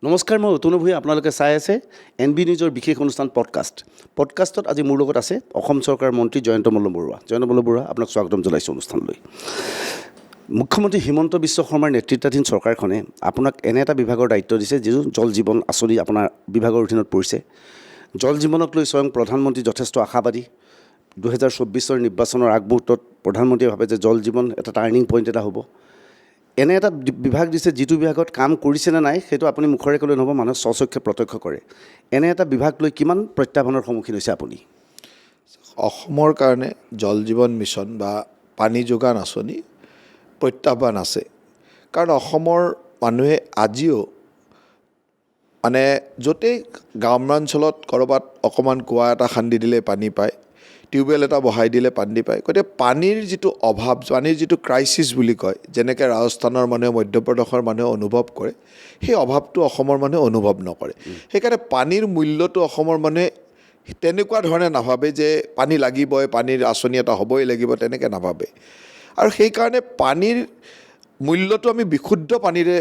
নমস্কাৰ, মই অতুল ভূঞা। আপোনালোকে চাই আছে NB নিউজৰ বিশেষ অনুষ্ঠান পডকাষ্টত আজি মোৰ লগত আছে অসম চৰকাৰৰ মন্ত্ৰী জয়ন্ত মল্ল বৰুৱা। আপোনাক স্বাগতম জনাইছোঁ অনুষ্ঠানলৈ। মুখ্যমন্ত্ৰী হিমন্ত বিশ্ব শৰ্মাৰ নেতৃত্বাধীন চৰকাৰখনে আপোনাক এনে এটা বিভাগৰ দায়িত্ব দিছে যিটো জল জীৱন আঁচনি আপোনাৰ বিভাগৰ অধীনত পৰিছে। জল জীৱনক লৈ স্বয়ং প্ৰধানমন্ত্ৰী যথেষ্ট আশাবাদী। 2024 নিৰ্বাচনৰ আগমুহূৰ্তত প্ৰধানমন্ত্ৰীয়ে ভাবে যে জল জীৱন এটা টাৰ্ণিং পইণ্ট এটা হ'ব। এনে এটা বিভাগ দিছে যিটো বিভাগত কাম কৰিছেনে নাই সেইটো আপুনি মুখৰে ক'লে নহ'ব, মানুহে স্বচক্ষে প্ৰত্যক্ষ কৰে। এনে এটা বিভাগ লৈ কিমান প্ৰত্যাহ্বানৰ সন্মুখীন হৈছে আপুনি? অসমৰ কাৰণে জল জীৱন মিছন বা পানী যোগান আঁচনি প্ৰত্যাহ্বান আছে, কাৰণ অসমৰ মানুহে আজিও য'তেই গ্ৰাম্যাঞ্চলত ক'ৰবাত অকণমান কুঁৱা এটা খান্দি দিলে পানী পায়, টিউবৱেল এটা বহাই দিলে পানী পায়। গতিকে পানীৰ যিটো অভাৱ, পানীৰ যিটো ক্ৰাইচিছ বুলি কয়, যেনেকৈ ৰাজস্থানৰ মানুহে মধ্যপ্ৰদেশৰ মানুহে অনুভৱ কৰে, সেই অভাৱটো অসমৰ মানুহে অনুভৱ নকৰে। সেইকাৰণে পানীৰ মূল্যটো অসমৰ মানুহে তেনেকুৱা ধৰণে নাভাবে যে পানী লাগিবই, পানীৰ আঁচনি এটা হ'বই লাগিব, তেনেকৈ নাভাবে। আৰু সেইকাৰণে পানীৰ মূল্যটো আমি বিশুদ্ধ পানীৰে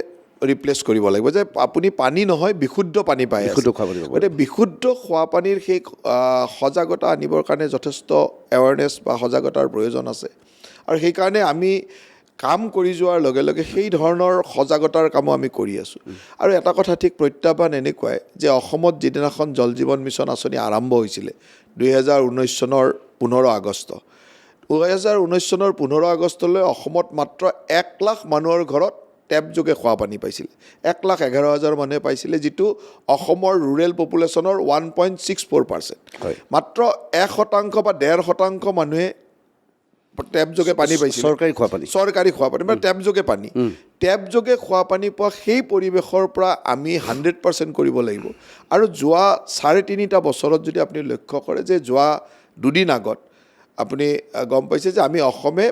ৰিপ্লেচ কৰিব লাগিব, যে আপুনি পানী নহয় বিশুদ্ধ পানী পায়, গতিকে বিশুদ্ধ খোৱা পানীৰ সেই সজাগতা আনিবৰ কাৰণে যথেষ্ট এৱাৰনেছ বা সজাগতাৰ প্ৰয়োজন আছে। আৰু সেইকাৰণে আমি কাম কৰি যোৱাৰ লগে লগে সেই ধৰণৰ সজাগতাৰ কামো আমি কৰি আছোঁ। আৰু এটা কথা ঠিক, প্ৰত্যাহ্বান এনেকুৱাই যে অসমত যিদিনাখন জল জীৱন মিছন আঁচনি আৰম্ভ হৈছিলে 2019 চনৰ 15 আগষ্ট, 2019 চনৰ 15 আগষ্টলৈ অসমত মাত্ৰ 1 লাখ মানুহৰ ঘৰত টেপ যোগে খোৱা পানী পাইছিলে। 1,11,000 মানুহে পাইছিলে, যিটো অসমৰ ৰুৰেল পপুলেশ্যনৰ 1.64%। মাত্ৰ 1% বা 1.5% মানুহে টেপ যোগে পানী পাইছিল, চৰকাৰী খোৱা পানী মানে টেপ যোগে পানী। টেপ যোগে খোৱা পানী পোৱা সেই পৰিৱেশৰ পৰা আমি 100% কৰিব লাগিব। আৰু যোৱা 3.5 বছৰত যদি আপুনি লক্ষ্য কৰে যে যোৱা 2 দিন আগত আপুনি গম পাইছে যে আমি অসমে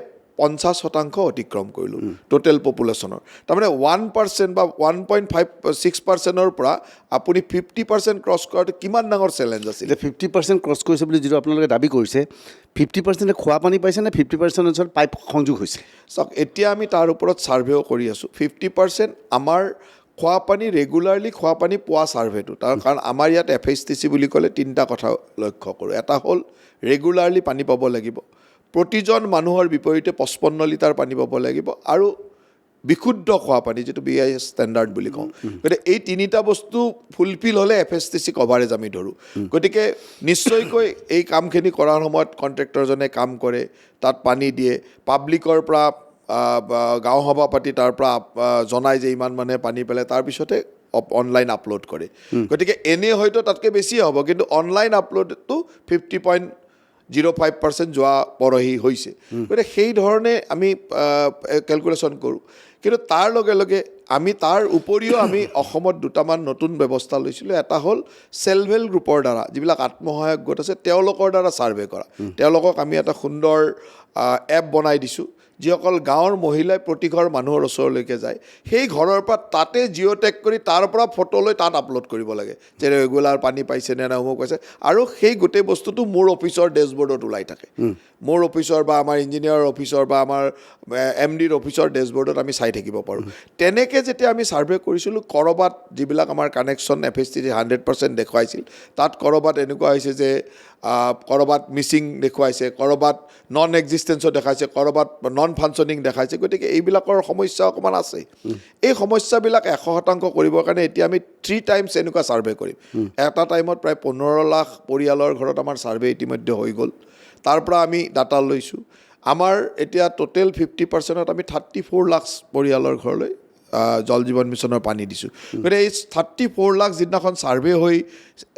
50% অতিক্ৰম কৰিলোঁ টোটেল পপুলেশ্যনৰ। তাৰমানে 1% বা 1.56%ৰ পৰা আপুনি 50% ক্ৰছ কৰাটো কিমান ডাঙৰ চেলেঞ্জ আছিল। 50% ক্ৰছ কৰিছে বুলি যিটো আপোনালোকে দাবী কৰিছে, 50% খোৱা পানী পাইছে নে 50% অঞ্চলত পাইপ সংযোগ হৈছে? চাওক, এতিয়া আমি তাৰ ওপৰত ছাৰ্ভেও কৰি আছোঁ। 50% আমাৰ খোৱা পানী, ৰেগুলাৰলি খোৱা পানী পোৱা ছাৰ্ভেটো, কাৰণ আমাৰ ইয়াত FHTC বুলি ক'লে 3টা কথা লক্ষ্য কৰোঁ। এটা হ'ল ৰেগুলাৰলি পানী পাব লাগিব, প্ৰতিজন মানুহৰ বিপৰীতে 55 লিটাৰ পানী পাব লাগিব, আৰু বিশুদ্ধ খোৱা পানী যিটো BIS ষ্টেণ্ডাৰ্ড বুলি কওঁ। গতিকে এই 3টা বস্তু ফুলফিল হ'লে FHTC কভাৰেজ আমি ধৰোঁ। গতিকে নিশ্চয়কৈ এই কামখিনি কৰাৰ সময়ত কণ্ট্ৰেক্টৰজনে কাম কৰে, তাত পানী দিয়ে, পাব্লিকৰ পৰা গাঁও সভা পাতি তাৰ পৰা জনায় যে ইমান মানুহে পানী পেলাই, তাৰপিছতে অনলাইন আপলোড কৰে। গতিকে এনেই হয়তো তাতকৈ বেছিয়ে হ'ব, কিন্তু অনলাইন আপলোডটো 50.05% যোৱা পৰহি হৈছে। গতিকে সেই ধৰণে আমি কেলকুলেশ্যন কৰোঁ। কিন্তু তাৰ লগে লগে আমি তাৰ উপৰিও আমি অসমত 2টামান নতুন ব্যৱস্থা লৈছিলোঁ। এটা হ'ল চেল্ফ হেল্প গ্ৰুপৰ দ্বাৰা, যিবিলাক আত্মসহায়ক গোট আছে তেওঁলোকৰ দ্বাৰা ছাৰ্ভে কৰা। তেওঁলোকক আমি এটা সুন্দৰ এপ বনাই দিছোঁ, যিসকল গাঁৱৰ মহিলাই প্ৰতি ঘৰ মানুহৰ ওচৰলৈকে যায়, সেই ঘৰৰ পৰা তাতে জিঅ' টেগ কৰি তাৰ পৰা ফটো লৈ তাত আপলোড কৰিব লাগে যে ৰেগুলাৰ পানী পাইছে নে নাই, অমুক পাইছে। আৰু সেই গোটেই বস্তুটো মোৰ অফিচৰ ডেছবৰ্ডত ওলাই থাকে। মোৰ অফিচৰ বা আমাৰ ইঞ্জিনিয়াৰৰ অফিচৰ বা আমাৰ MDৰ অফিচৰ ডেছবৰ্ডত আমি চাই থাকিব পাৰোঁ। তেনেকৈ যেতিয়া আমি ছাৰ্ভে কৰিছিলোঁ, ক'ৰবাত যিবিলাক আমাৰ কানেকশ্যন FHTC 100% দেখুৱাইছিল, তাত ক'ৰবাত এনেকুৱা হৈছে যে ক'ৰবাত মিচিং দেখুৱাইছে, ক'ৰবাত নন এক্সিষ্টেঞ্চো দেখাইছে, ক'ৰবাত নন ফাংচনিং দেখাইছে। গতিকে এইবিলাকৰ সমস্যা অকণমান আছে। এই সমস্যাবিলাক 100% কৰিবৰ কাৰণে এতিয়া আমি 3 টাইমছ এনেকুৱা ছাৰ্ভে কৰিম। এটা টাইমত প্ৰায় 15 লাখ পৰিয়ালৰ ঘৰত আমাৰ ছাৰ্ভে ইতিমধ্যে হৈ গ'ল। তাৰ পৰা আমি ডাটা লৈছোঁ। আমাৰ এতিয়া টোটেল 50%ত আমি 34 লাখ পৰিয়ালৰ ঘৰলৈ জল জীৱন মিছনৰ পানী দিছোঁ। গতিকে এই 34 লাখ যিদিনাখন ছাৰ্ভে হৈ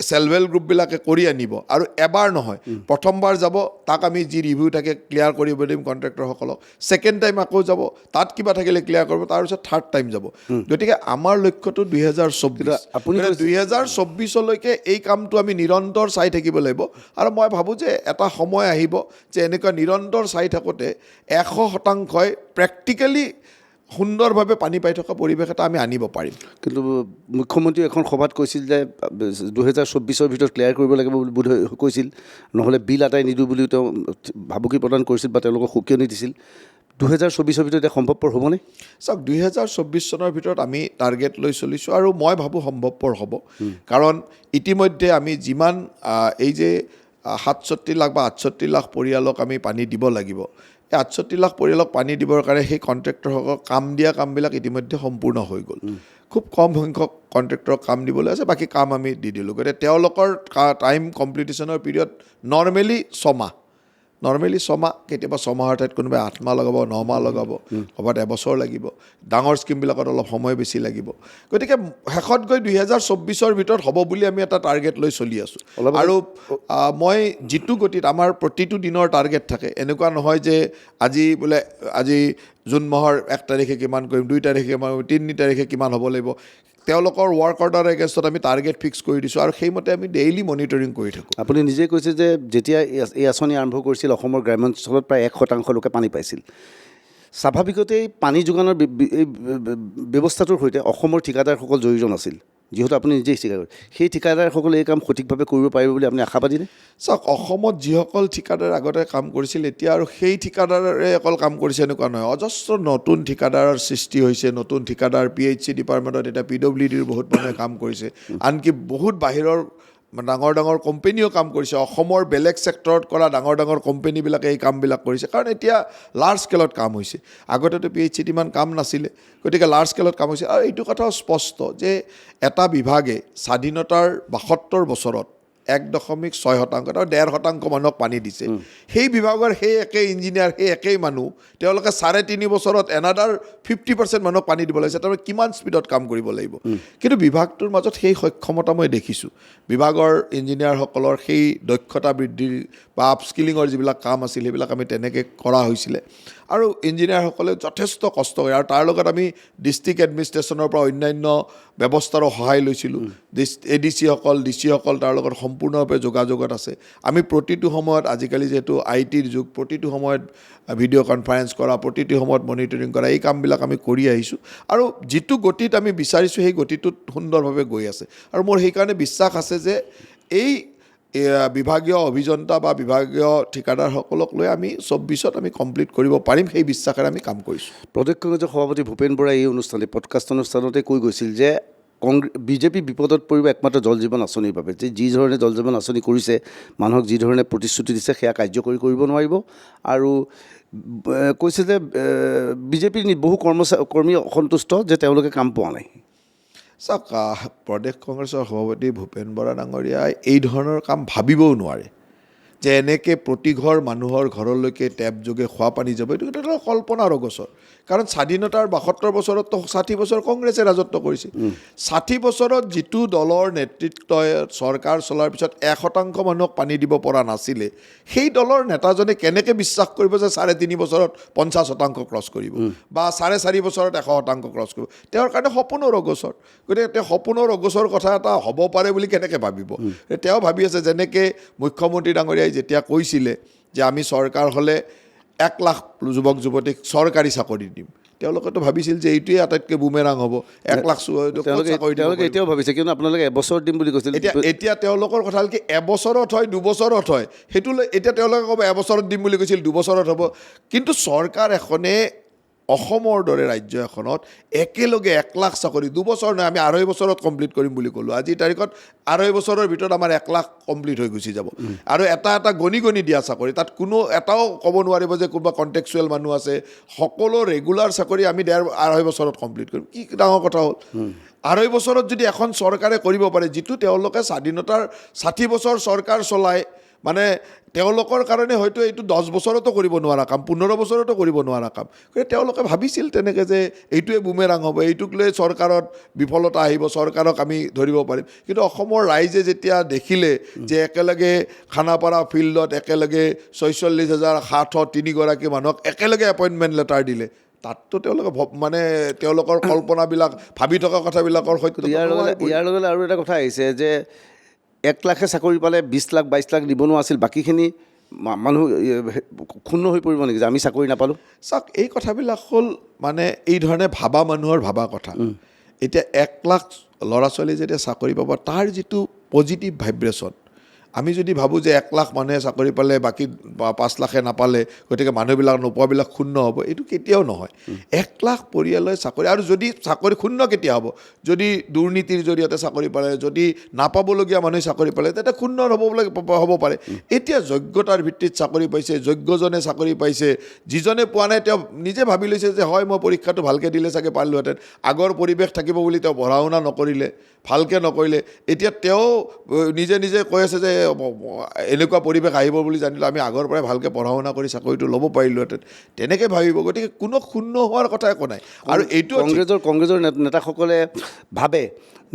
চেল্ফ হেল্প গ্ৰুপবিলাকে কৰি আনিব, আৰু এবাৰ নহয়, প্ৰথমবাৰ যাব, তাক আমি যি ৰিভিউ থাকে ক্লিয়াৰ কৰিব দিম কণ্ট্ৰেক্টৰসকলক। ছেকেণ্ড টাইম আকৌ যাব, তাত কিবা থাকিলে ক্লিয়াৰ কৰিব, তাৰপিছত থাৰ্ড টাইম যাব। গতিকে আমাৰ লক্ষ্যটো 2024লৈকে এই কামটো আমি নিৰন্তৰ চাই থাকিব লাগিব। আৰু মই ভাবোঁ যে এটা সময় আহিব যে এনেকুৱা নিৰন্তৰ চাই থাকোঁতে 100%ই প্ৰেক্টিকেলি সুন্দৰভাৱে পানী পাই থকা পৰিৱেশ এটা আমি আনিব পাৰিম। কিন্তু মুখ্যমন্ত্ৰী এখন সভাত কৈছিল যে 2024 ভিতৰত ক্লিয়াৰ কৰিব লাগিব বুলি বোধ কৈছিল, নহ'লে বিল আটাই নিদিওঁ বুলিও তেওঁ ভাবুকি প্ৰদান কৰিছিল বা তেওঁলোকক সকিয়নি দিছিল। 2024 ভিতৰত এটা সম্ভৱপৰ হ'বনে? চাওক 2024 চনৰ ভিতৰত আমি টাৰ্গেট লৈ চলিছোঁ আৰু মই ভাবোঁ সম্ভৱপৰ হ'ব কাৰণ ইতিমধ্যে আমি যিমান এই যে 67 লাখ বা 68 লাখ পৰিয়ালক আমি পানী দিব লাগিব এই 68 লাখ পৰিয়ালক পানী দিবৰ কাৰণে সেই কণ্ট্ৰেক্টৰসকলক কাম দিয়া কামবিলাক ইতিমধ্যে সম্পূৰ্ণ হৈ গ'ল খুব কম সংখ্যক কণ্ট্ৰেক্টৰক কাম দিবলৈ আছে বাকী কাম আমি দি দিলোঁ গতিকে তেওঁলোকৰ টাইম কমপ্লিটেশ্যনৰ পিৰিয়ড নৰ্মেলি 6 মাহ কেতিয়াবা 6 মাহৰ ঠাইত কোনোবাই 8 মাহ লগাব 9 মাহ লগাব ক'ৰবাত এবছৰ লাগিব ডাঙৰ স্কিমবিলাকত অলপ সময় বেছি লাগিব গতিকে শেষত গৈ 2024 ভিতৰত হ'ব বুলি আমি এটা টাৰ্গেট লৈ চলি আছোঁ আৰু মই যিটো গতিত আমাৰ প্ৰতিটো দিনৰ টাৰ্গেট থাকে এনেকুৱা নহয় যে আজি জুন মাহৰ 1 তাৰিখে কিমান কৰিম 2 তাৰিখে কিমান কৰিম 3 তাৰিখে কিমান হ'ব লাগিব তেওঁলোকৰ ৱৰ্ক অৰ্ডাৰ এগেইনষ্টত আমি টাৰ্গেট ফিক্স কৰি দিছোঁ আৰু সেইমতে আমি ডেইলি মনিটৰিং কৰি থাকোঁ আপুনি নিজে কৈছে যে যেতিয়া এই আঁচনি আৰম্ভ কৰিছিল অসমৰ গ্ৰাম্যাঞ্চলত প্ৰায় 1% লোকে পানী পাইছিল স্বাভাৱিকতেই পানী যোগানৰ ব্যৱস্থাটোৰ সৈতে অসমৰ ঠিকাদাৰসকল জড়িত নাছিল যিহেতু আপুনি নিজেই স্বীকাৰ কৰে সেই ঠিকাদাৰসকলে এই কাম সঠিকভাৱে কৰিব পাৰিব বুলি আপুনি আশাবাদীনে চাওক অসমত যিসকল ঠিকাদাৰ আগতে কাম কৰিছিল এতিয়া আৰু সেই ঠিকাদাৰে অকল কাম কৰিছে এনেকুৱা নহয় অজস্ৰ নতুন ঠিকাদাৰৰ সৃষ্টি হৈছে নতুন ঠিকাদাৰ PHC ডিপাৰ্টমেণ্টত এতিয়া PWDৰ বহুত মানুহে কাম কৰিছে আনকি বহুত বাহিৰৰ ডাঙৰ কোম্পেনীও কাম কৰিছে অসমৰ বেলেগ ছেক্টৰত কৰা ডাঙৰ কোম্পেনীবিলাকে এই কামবিলাক কৰিছে কাৰণ এতিয়া লাৰ্জ স্কেলত কাম হৈছে আগতেতো PHCত ইমান কাম নাছিলে গতিকে লাৰ্জ স্কেলত কাম হৈছে আৰু এইটো কথাও স্পষ্ট যে এটা বিভাগে স্বাধীনতাৰ 72 বছৰত 1.6% আৰু 1.5% মানুহক পানী দিছে সেই বিভাগৰ সেই একেই ইঞ্জিনিয়াৰ সেই একেই মানুহ তেওঁলোকে 3.5 বছৰত এনাডাৰ 50% মানুহক পানী দিব লাগিছে তাৰমানে কিমান স্পীডত কাম কৰিব লাগিব কিন্তু বিভাগটোৰ মাজত সেই সক্ষমতা মই দেখিছোঁ বিভাগৰ ইঞ্জিনিয়াৰসকলৰ সেই দক্ষতা বৃদ্ধিৰ বা আপস্কিলিঙৰ যিবিলাক কাম আছিল সেইবিলাক আমি তেনেকৈ কৰা হৈছিলে আৰু ইঞ্জিনিয়াৰসকলে যথেষ্ট কষ্ট কৰে আৰু তাৰ লগত আমি ডিষ্ট্ৰিক্ট এডমিনিষ্ট্ৰেশ্যনৰ পৰা অন্যান্য ব্যৱস্থাৰো সহায় লৈছিলোঁ ADC-সকল DC-সকল তাৰ লগত সম্পূৰ্ণভাৱে যোগাযোগত আছে আমি প্ৰতিটো সময়ত আজিকালি যিহেতু ITৰ যুগ প্ৰতিটো সময়ত ভিডিঅ' কনফাৰেঞ্চ কৰা প্ৰতিটো সময়ত মনিটৰিং কৰা এই কামবিলাক আমি কৰি আহিছোঁ আৰু যিটো গতিত আমি বিচাৰিছোঁ সেই গতিটোত সুন্দৰভাৱে গৈ আছে আৰু মোৰ সেইকাৰণে বিশ্বাস আছে যে এই বিভাগীয় অভিযন্তা বা বিভাগীয় ঠিকাদাৰসকলক লৈ আমি 24ত আমি কমপ্লিট কৰিব পাৰিম সেই বিশ্বাসেৰে আমি কাম কৰিছোঁ প্ৰদেশ কংগ্ৰেছৰ সভাপতি ভূপেন বৰাই এই অনুষ্ঠানে পডকাষ্ট অনুষ্ঠানতে কৈ গৈছিল যে বিজেপি বিপদত পৰিব একমাত্ৰ জল জীৱন আঁচনিৰ বাবে যে যি ধৰণে জল জীৱন আঁচনি কৰিছে মানুহক যি ধৰণে প্ৰতিশ্ৰুতি দিছে সেয়া কাৰ্যকৰী কৰিব নোৱাৰিব আৰু কৈছে যে বিজেপিৰ বহু কৰ্মী অসন্তুষ্ট যে তেওঁলোকে কাম পোৱা নাই চাওক প্ৰদেশ কংগ্ৰেছৰ সভাপতি ভূপেন বৰা ডাঙৰীয়াই এই ধৰণৰ কাম ভাবিবও নোৱাৰে যে এনেকৈ প্ৰতি ঘৰ মানুহৰ ঘৰলৈকে টেপ যোগে খোৱা পানী যাব এইটো এটা কল্পনাৰ অগোচৰ কাৰণ স্বাধীনতাৰ 72 বছৰততো 60 বছৰ কংগ্ৰেছে ৰাজত্ব কৰিছে 60 বছৰত যিটো দলৰ নেতৃত্বই চৰকাৰ চলাৰ পিছত 1% মানুহক পানী দিব পৰা নাছিলে সেই দলৰ নেতাজনে কেনেকৈ বিশ্বাস কৰিব যে 3.5 বছৰত 50% ক্ৰছ কৰিব বা 4.5 বছৰত 100% ক্ৰছ কৰিব তেওঁৰ কাৰণে সপোনৰ অগোচৰ গতিকে তেওঁ সপোনৰ অগোচৰ কথা এটা হ'ব পাৰে বুলি কেনেকৈ ভাবিব তেওঁ ভাবি আছে যেনেকৈ মুখ্যমন্ত্ৰী ডাঙৰীয়াই যেতিয়া কৈছিলে যে আমি চৰকাৰ হ'লে 1 লাখ যুৱক যুৱতীক চৰকাৰী চাকৰি দিম তেওঁলোকেতো ভাবিছিল যে এইটোৱে আটাইতকৈ বুমেৰাং হ'ব 1 লাখ তেওঁলোকে এতিয়াও ভাবিছে কিন্তু আপোনালোকে এবছৰ দিম বুলি কৈছিল এতিয়া তেওঁলোকৰ কথা হ'ল কি এবছৰত হয় 2 বছৰত হয় সেইটো এতিয়া তেওঁলোকে ক'ব এবছৰত দিম বুলি কৈছিল 2 বছৰত হ'ব কিন্তু চৰকাৰ এখনে অসমৰ দৰে ৰাজ্য এখনত একেলগে 1 লাখ চাকৰি 2 বছৰ নহয় আমি 2.5 বছৰত কমপ্লিট কৰিম বুলি ক'লোঁ আজিৰ তাৰিখত 2.5 বছৰৰ ভিতৰত আমাৰ 1 লাখ কমপ্লিট হৈ গুচি যাব আৰু এটা গণি দিয়া চাকৰি তাত কোনো এটাও ক'ব নোৱাৰিব যে কোনোবা কণ্টেক্সুৱেল মানুহ আছে সকলো ৰেগুলাৰ চাকৰি আমি 2.5 বছৰত কমপ্লিট কৰিম কি ডাঙৰ কথা হ'ল 2.5 বছৰত যদি এখন চৰকাৰে কৰিব পাৰে যিটো তেওঁলোকে স্বাধীনতাৰ 60 বছৰ চৰকাৰ চলায় মানে তেওঁলোকৰ কাৰণে হয়তো এইটো 10 বছৰতো কৰিব নোৱাৰা কাম 15 বছৰতো কৰিব নোৱাৰা কাম তেওঁলোকে ভাবিছিল তেনেকৈ যে এইটোৱে বুমেৰাং হ'ব এইটোক লৈ চৰকাৰত বিফলতা আহিব চৰকাৰক আমি ধৰিব পাৰিম কিন্তু অসমৰ ৰাইজে যেতিয়া দেখিলে যে একেলগে খানাপাৰা ফিল্ডত একেলগে 46,703 গৰাকী মানুহক একেলগে এপইণ্টমেণ্ট লেটাৰ দিলে তাততো তেওঁলোকে মানে তেওঁলোকৰ কল্পনাবিলাক ভাবি থকা কথাবিলাকৰ সত্য ইয়াৰ লগে আৰু এটা কথা আহিছে যে 1 লাখে চাকৰি পালে 20 লাখ 22 লাখ নিবনুৱা আছিল বাকীখিনি মানুহ ক্ষুণ্ণ হৈ পৰিব নেকি যে আমি চাকৰি নাপালোঁ চাওক এই কথাবিলাক হ'ল মানে এই ধৰণে ভাবা মানুহৰ ভাবা কথা এতিয়া 1 লাখ ল'ৰা ছোৱালী যেতিয়া চাকৰি পাব তাৰ যিটো পজিটিভ ভাইব্ৰেশ্যন আমি যদি ভাবোঁ যে 1 লাখ মানুহে চাকৰি পালে বাকী 5 লাখে নাপালে গতিকে মানুহবিলাক নোপোৱাবিলাক শূন্য হ'ব, এইটো কেতিয়াও নহয়। 1 লাখ পৰিয়ালে চাকৰি, আৰু যদি চাকৰি শূন্য কেতিয়া হ'ব? যদি দুৰ্নীতিৰ জৰিয়তে চাকৰি পালে, যদি নাপাবলগীয়া মানুহে চাকৰি পালে, তেতিয়া শূন্য হ'ব পাৰে। এতিয়া যোগ্যতাৰ ভিত্তিত চাকৰি পাইছে, যোগ্যজনে চাকৰি পাইছে, যিজনে পোৱা নাই তেওঁ নিজে ভাবি লৈছে যে হয় মই পৰীক্ষাটো ভালকৈ দিলে চাগে পাৰিলোহেঁতেন, আগৰ পৰিৱেশ থাকিব বুলি তেওঁ পঢ়া শুনা নকৰিলে, ভালকৈ নকৰিলে, এতিয়া তেওঁ নিজে নিজে কৈ আছে যে এনেকুৱা পৰিৱেশ আহিব বুলি জানিলোঁ, আমি আগৰ পৰাই ভালকৈ পঢ়া শুনা কৰি চাকৰিটো ল'ব পাৰিলোহেঁতেন, তেনেকৈ ভাবিব। গতিকে কোনো শূন্য হোৱাৰ কথা একো নাই। আৰু এইটো কংগ্ৰেছৰ নেতাসকলে ভাবে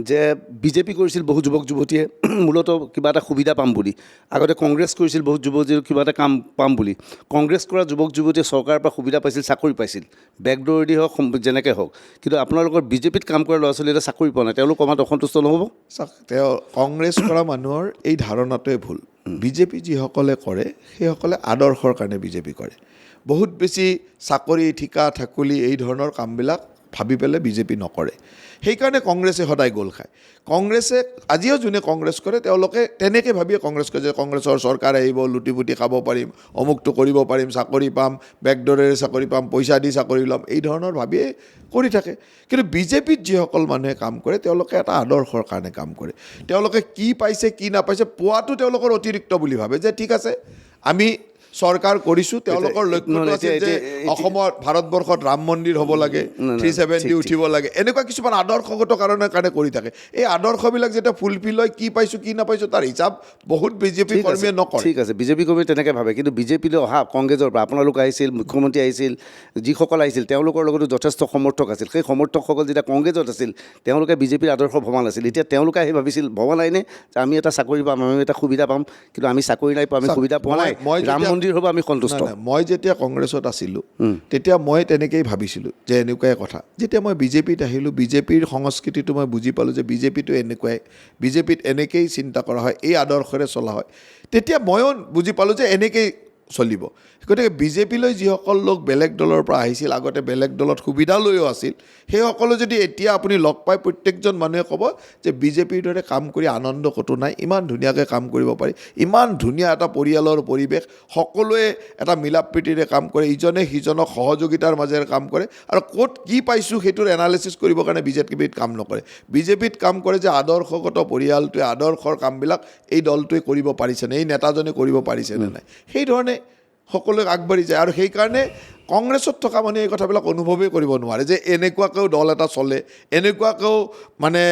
যে বিজেপি কৰিছিল বহু যুৱক যুৱতীয়ে মূলতঃ কিবা এটা সুবিধা পাম বুলি, আগতে কংগ্ৰেছ কৰিছিল বহুত যুৱতীয়ে কিবা এটা কাম পাম বুলি। কংগ্ৰেছ কৰা যুৱক যুৱতীয়ে চৰকাৰৰ পৰা সুবিধা পাইছিল, চাকৰি পাইছিল, বেকডোৰেদি হওক যেনেকৈ হওক, কিন্তু আপোনালোকৰ বিজেপিত কাম কৰা ল'ৰা ছোৱালী এটা চাকৰি পোৱা নাই, তেওঁলোক অকণমান অসন্তুষ্ট নহ'ব? তেওঁ কংগ্ৰেছ কৰা মানুহৰ এই ধাৰণাটোৱে ভুল। বিজেপি যিসকলে কৰে সেইসকলে আদৰ্শৰ কাৰণে বিজেপি কৰে। বহুত বেছি চাকৰি ঠিকা ঠাকুলি এই ধৰণৰ কামবিলাক ভাবি পেলাই বিজেপি নকৰে। সেইকাৰণে কংগ্ৰেছে সদায় গ'ল খায়। কংগ্ৰেছে আজিও যোনে কংগ্ৰেছ কৰে তেওঁলোকে তেনেকৈ ভাবিয়ে কংগ্ৰেছ কৰে যে কংগ্ৰেছৰ চৰকাৰ আহিব, লুটি পুটি খাব পাৰিম, অমুকটো কৰিব পাৰিম, চাকৰি পাম, বেকডোৰেৰে চাকৰি পাম, পইচা দি চাকৰি ল'ম, এই ধৰণৰ ভাবিয়ে কৰি থাকে। কিন্তু বিজেপিত যিসকল মানুহে কাম কৰে তেওঁলোকে এটা আদৰ্শৰ কাৰণে কাম কৰে। তেওঁলোকে কি পাইছে কি নাপাইছে পোৱাটো তেওঁলোকৰ অতিৰিক্ত বুলি ভাবে, যে ঠিক আছে আমি চৰকাৰ কৰিছোঁ, তেওঁলোকৰ লক্ষ্যটো আছে যে অসমৰ ভাৰতবৰ্ষত ৰাম মন্দিৰ হ'ব লাগে, 370 উঠিব লাগে, এনেকুৱা কিছুমান আদৰ্শগত কাৰণে কৰি থাকে। এই আদৰ্শবিলাক যেতিয়া ফুলফিল হয়, কি পাইছোঁ কি নাপাইছোঁ তাৰ হিচাপ বহুত বিজেপি কৰ্মীয়ে নকৰে। ঠিক আছে, বিজেপি কৰ্মীয়ে তেনেকৈ ভাবে, কিন্তু বিজেপিলৈ অহা কংগ্ৰেছৰ পৰা আপোনালোক আহিছিল, মুখ্যমন্ত্ৰী আহিছিল, যিসকল আহিছিল তেওঁলোকৰ লগতো যথেষ্ট সমৰ্থক আছিল। সেই সমৰ্থকসকল যেতিয়া কংগ্ৰেছত আছিল তেওঁলোকে বিজেপিৰ আদৰ্শ ভবা নাছিল। এতিয়া তেওঁলোকে আহি ভাবিছিল, ভবা নাইনে যে আমি এটা চাকৰি পাম, আমি এটা সুবিধা পাম, কিন্তু আমি চাকৰি নাই পোৱা, আমি সুবিধা পোৱা নাই, ৰাম মন্দিৰ হ'ব, আমি সন্তুষ্ট। মই যেতিয়া কংগ্ৰেছত আছিলোঁ তেতিয়া মই তেনেকেই ভাবিছিলোঁ যে এনেকুৱাই কথা। যেতিয়া মই বিজেপিত আহিলোঁ, বিজেপিৰ সংস্কৃতিটো মই বুজি পালোঁ যে বিজেপিটো এনেকুৱাই, বিজেপিত এনেকেই চিন্তা কৰা হয়, এই আদৰ্শৰে চলা হয়, তেতিয়া ময়ো বুজি পালোঁ যে এনেকেই চলিব। গতিকে বিজেপিলৈ যিসকল লোক বেলেগ দলৰ পৰা আহিছিল, আগতে বেলেগ দলত সুবিধা লৈও আছিল, সেইসকলে যদি এতিয়া আপুনি লগ পায় প্ৰত্যেকজন মানুহে ক'ব যে বিজেপিৰ দৰে কাম কৰি আনন্দ ক'তো নাই, ইমান ধুনীয়াকৈ কাম কৰিব পাৰি, ইমান ধুনীয়া এটা পৰিয়ালৰ পৰিৱেশ, সকলোৱে এটা মিলা প্ৰীতিৰে কাম কৰে, ইজনে সিজনক সহযোগিতাৰ মাজেৰে কাম কৰে, আৰু ক'ত কি পাইছোঁ সেইটোৰ এনালিচিছ কৰিবৰ কাৰণে বিজেপিত কাম নকৰে। বিজেপিত কাম কৰে যে আদৰ্শগত পৰিয়ালটোৱে, আদৰ্শৰ কামবিলাক এই দলটোৱে কৰিব পাৰিছেনে, এই নেতাজনে কৰিব পাৰিছেনে নাই, সেইধৰণে সকলোৱে আগবাঢ়ি যায়। আৰু সেইকাৰণে কংগ্ৰেছত থকা মানুহে এই কথাবিলাক অনুভৱেই কৰিব নোৱাৰে যে এনেকুৱাকৈও দল এটা চলে, এনেকুৱাকৈও মানে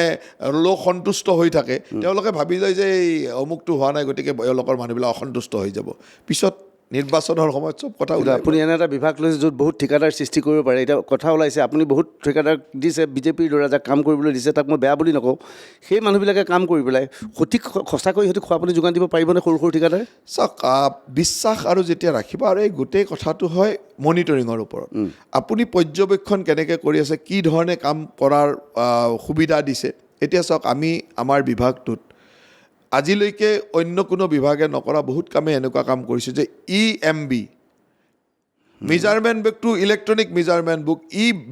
লোক সন্তুষ্ট হৈ থাকে। তেওঁলোকে ভাবি যায় যে এই অমুকটো হোৱা নাই গতিকে এওঁলোকৰ মানুহবিলাক অসন্তুষ্ট হৈ যাব, পিছত নিৰ্বাচনৰ সময়ত চব কথা ওলাই। আপুনি এনে এটা বিভাগ লৈছে য'ত বহুত ঠিকাদাৰ সৃষ্টি কৰিব পাৰে। এতিয়া কথা ওলাইছে আপুনি বহুত ঠিকাদাৰ দিছে, বিজেপিৰ দ্বাৰা যাক কাম কৰিবলৈ দিছে তাক মই বেয়া বুলি নকওঁ, সেই মানুহবিলাকে কাম কৰি পেলাই সঠিক সঁচাকৈ সেইটো খোৱা পানী যোগান দিব পাৰিবনে সৰু সৰু ঠিকাদাৰে? চাওক, বিশ্বাস আৰু যেতিয়া ৰাখিব, আৰু এই গোটেই কথাটো হয় মনিটৰিঙৰ ওপৰত। আপুনি পৰ্যবেক্ষণ কেনেকৈ কৰি আছে, কি ধৰণে কাম কৰাৰ সুবিধা দিছে। এতিয়া চাওক, আমি আমাৰ বিভাগটোত আজিলৈকে অন্য কোনো বিভাগে নকৰা বহুত কামে এনেকুৱা কাম কৰিছোঁ যে EMB, মেজাৰমেণ্ট বুকটো ইলেক্ট্ৰনিক মেজাৰমেণ্ট বুক,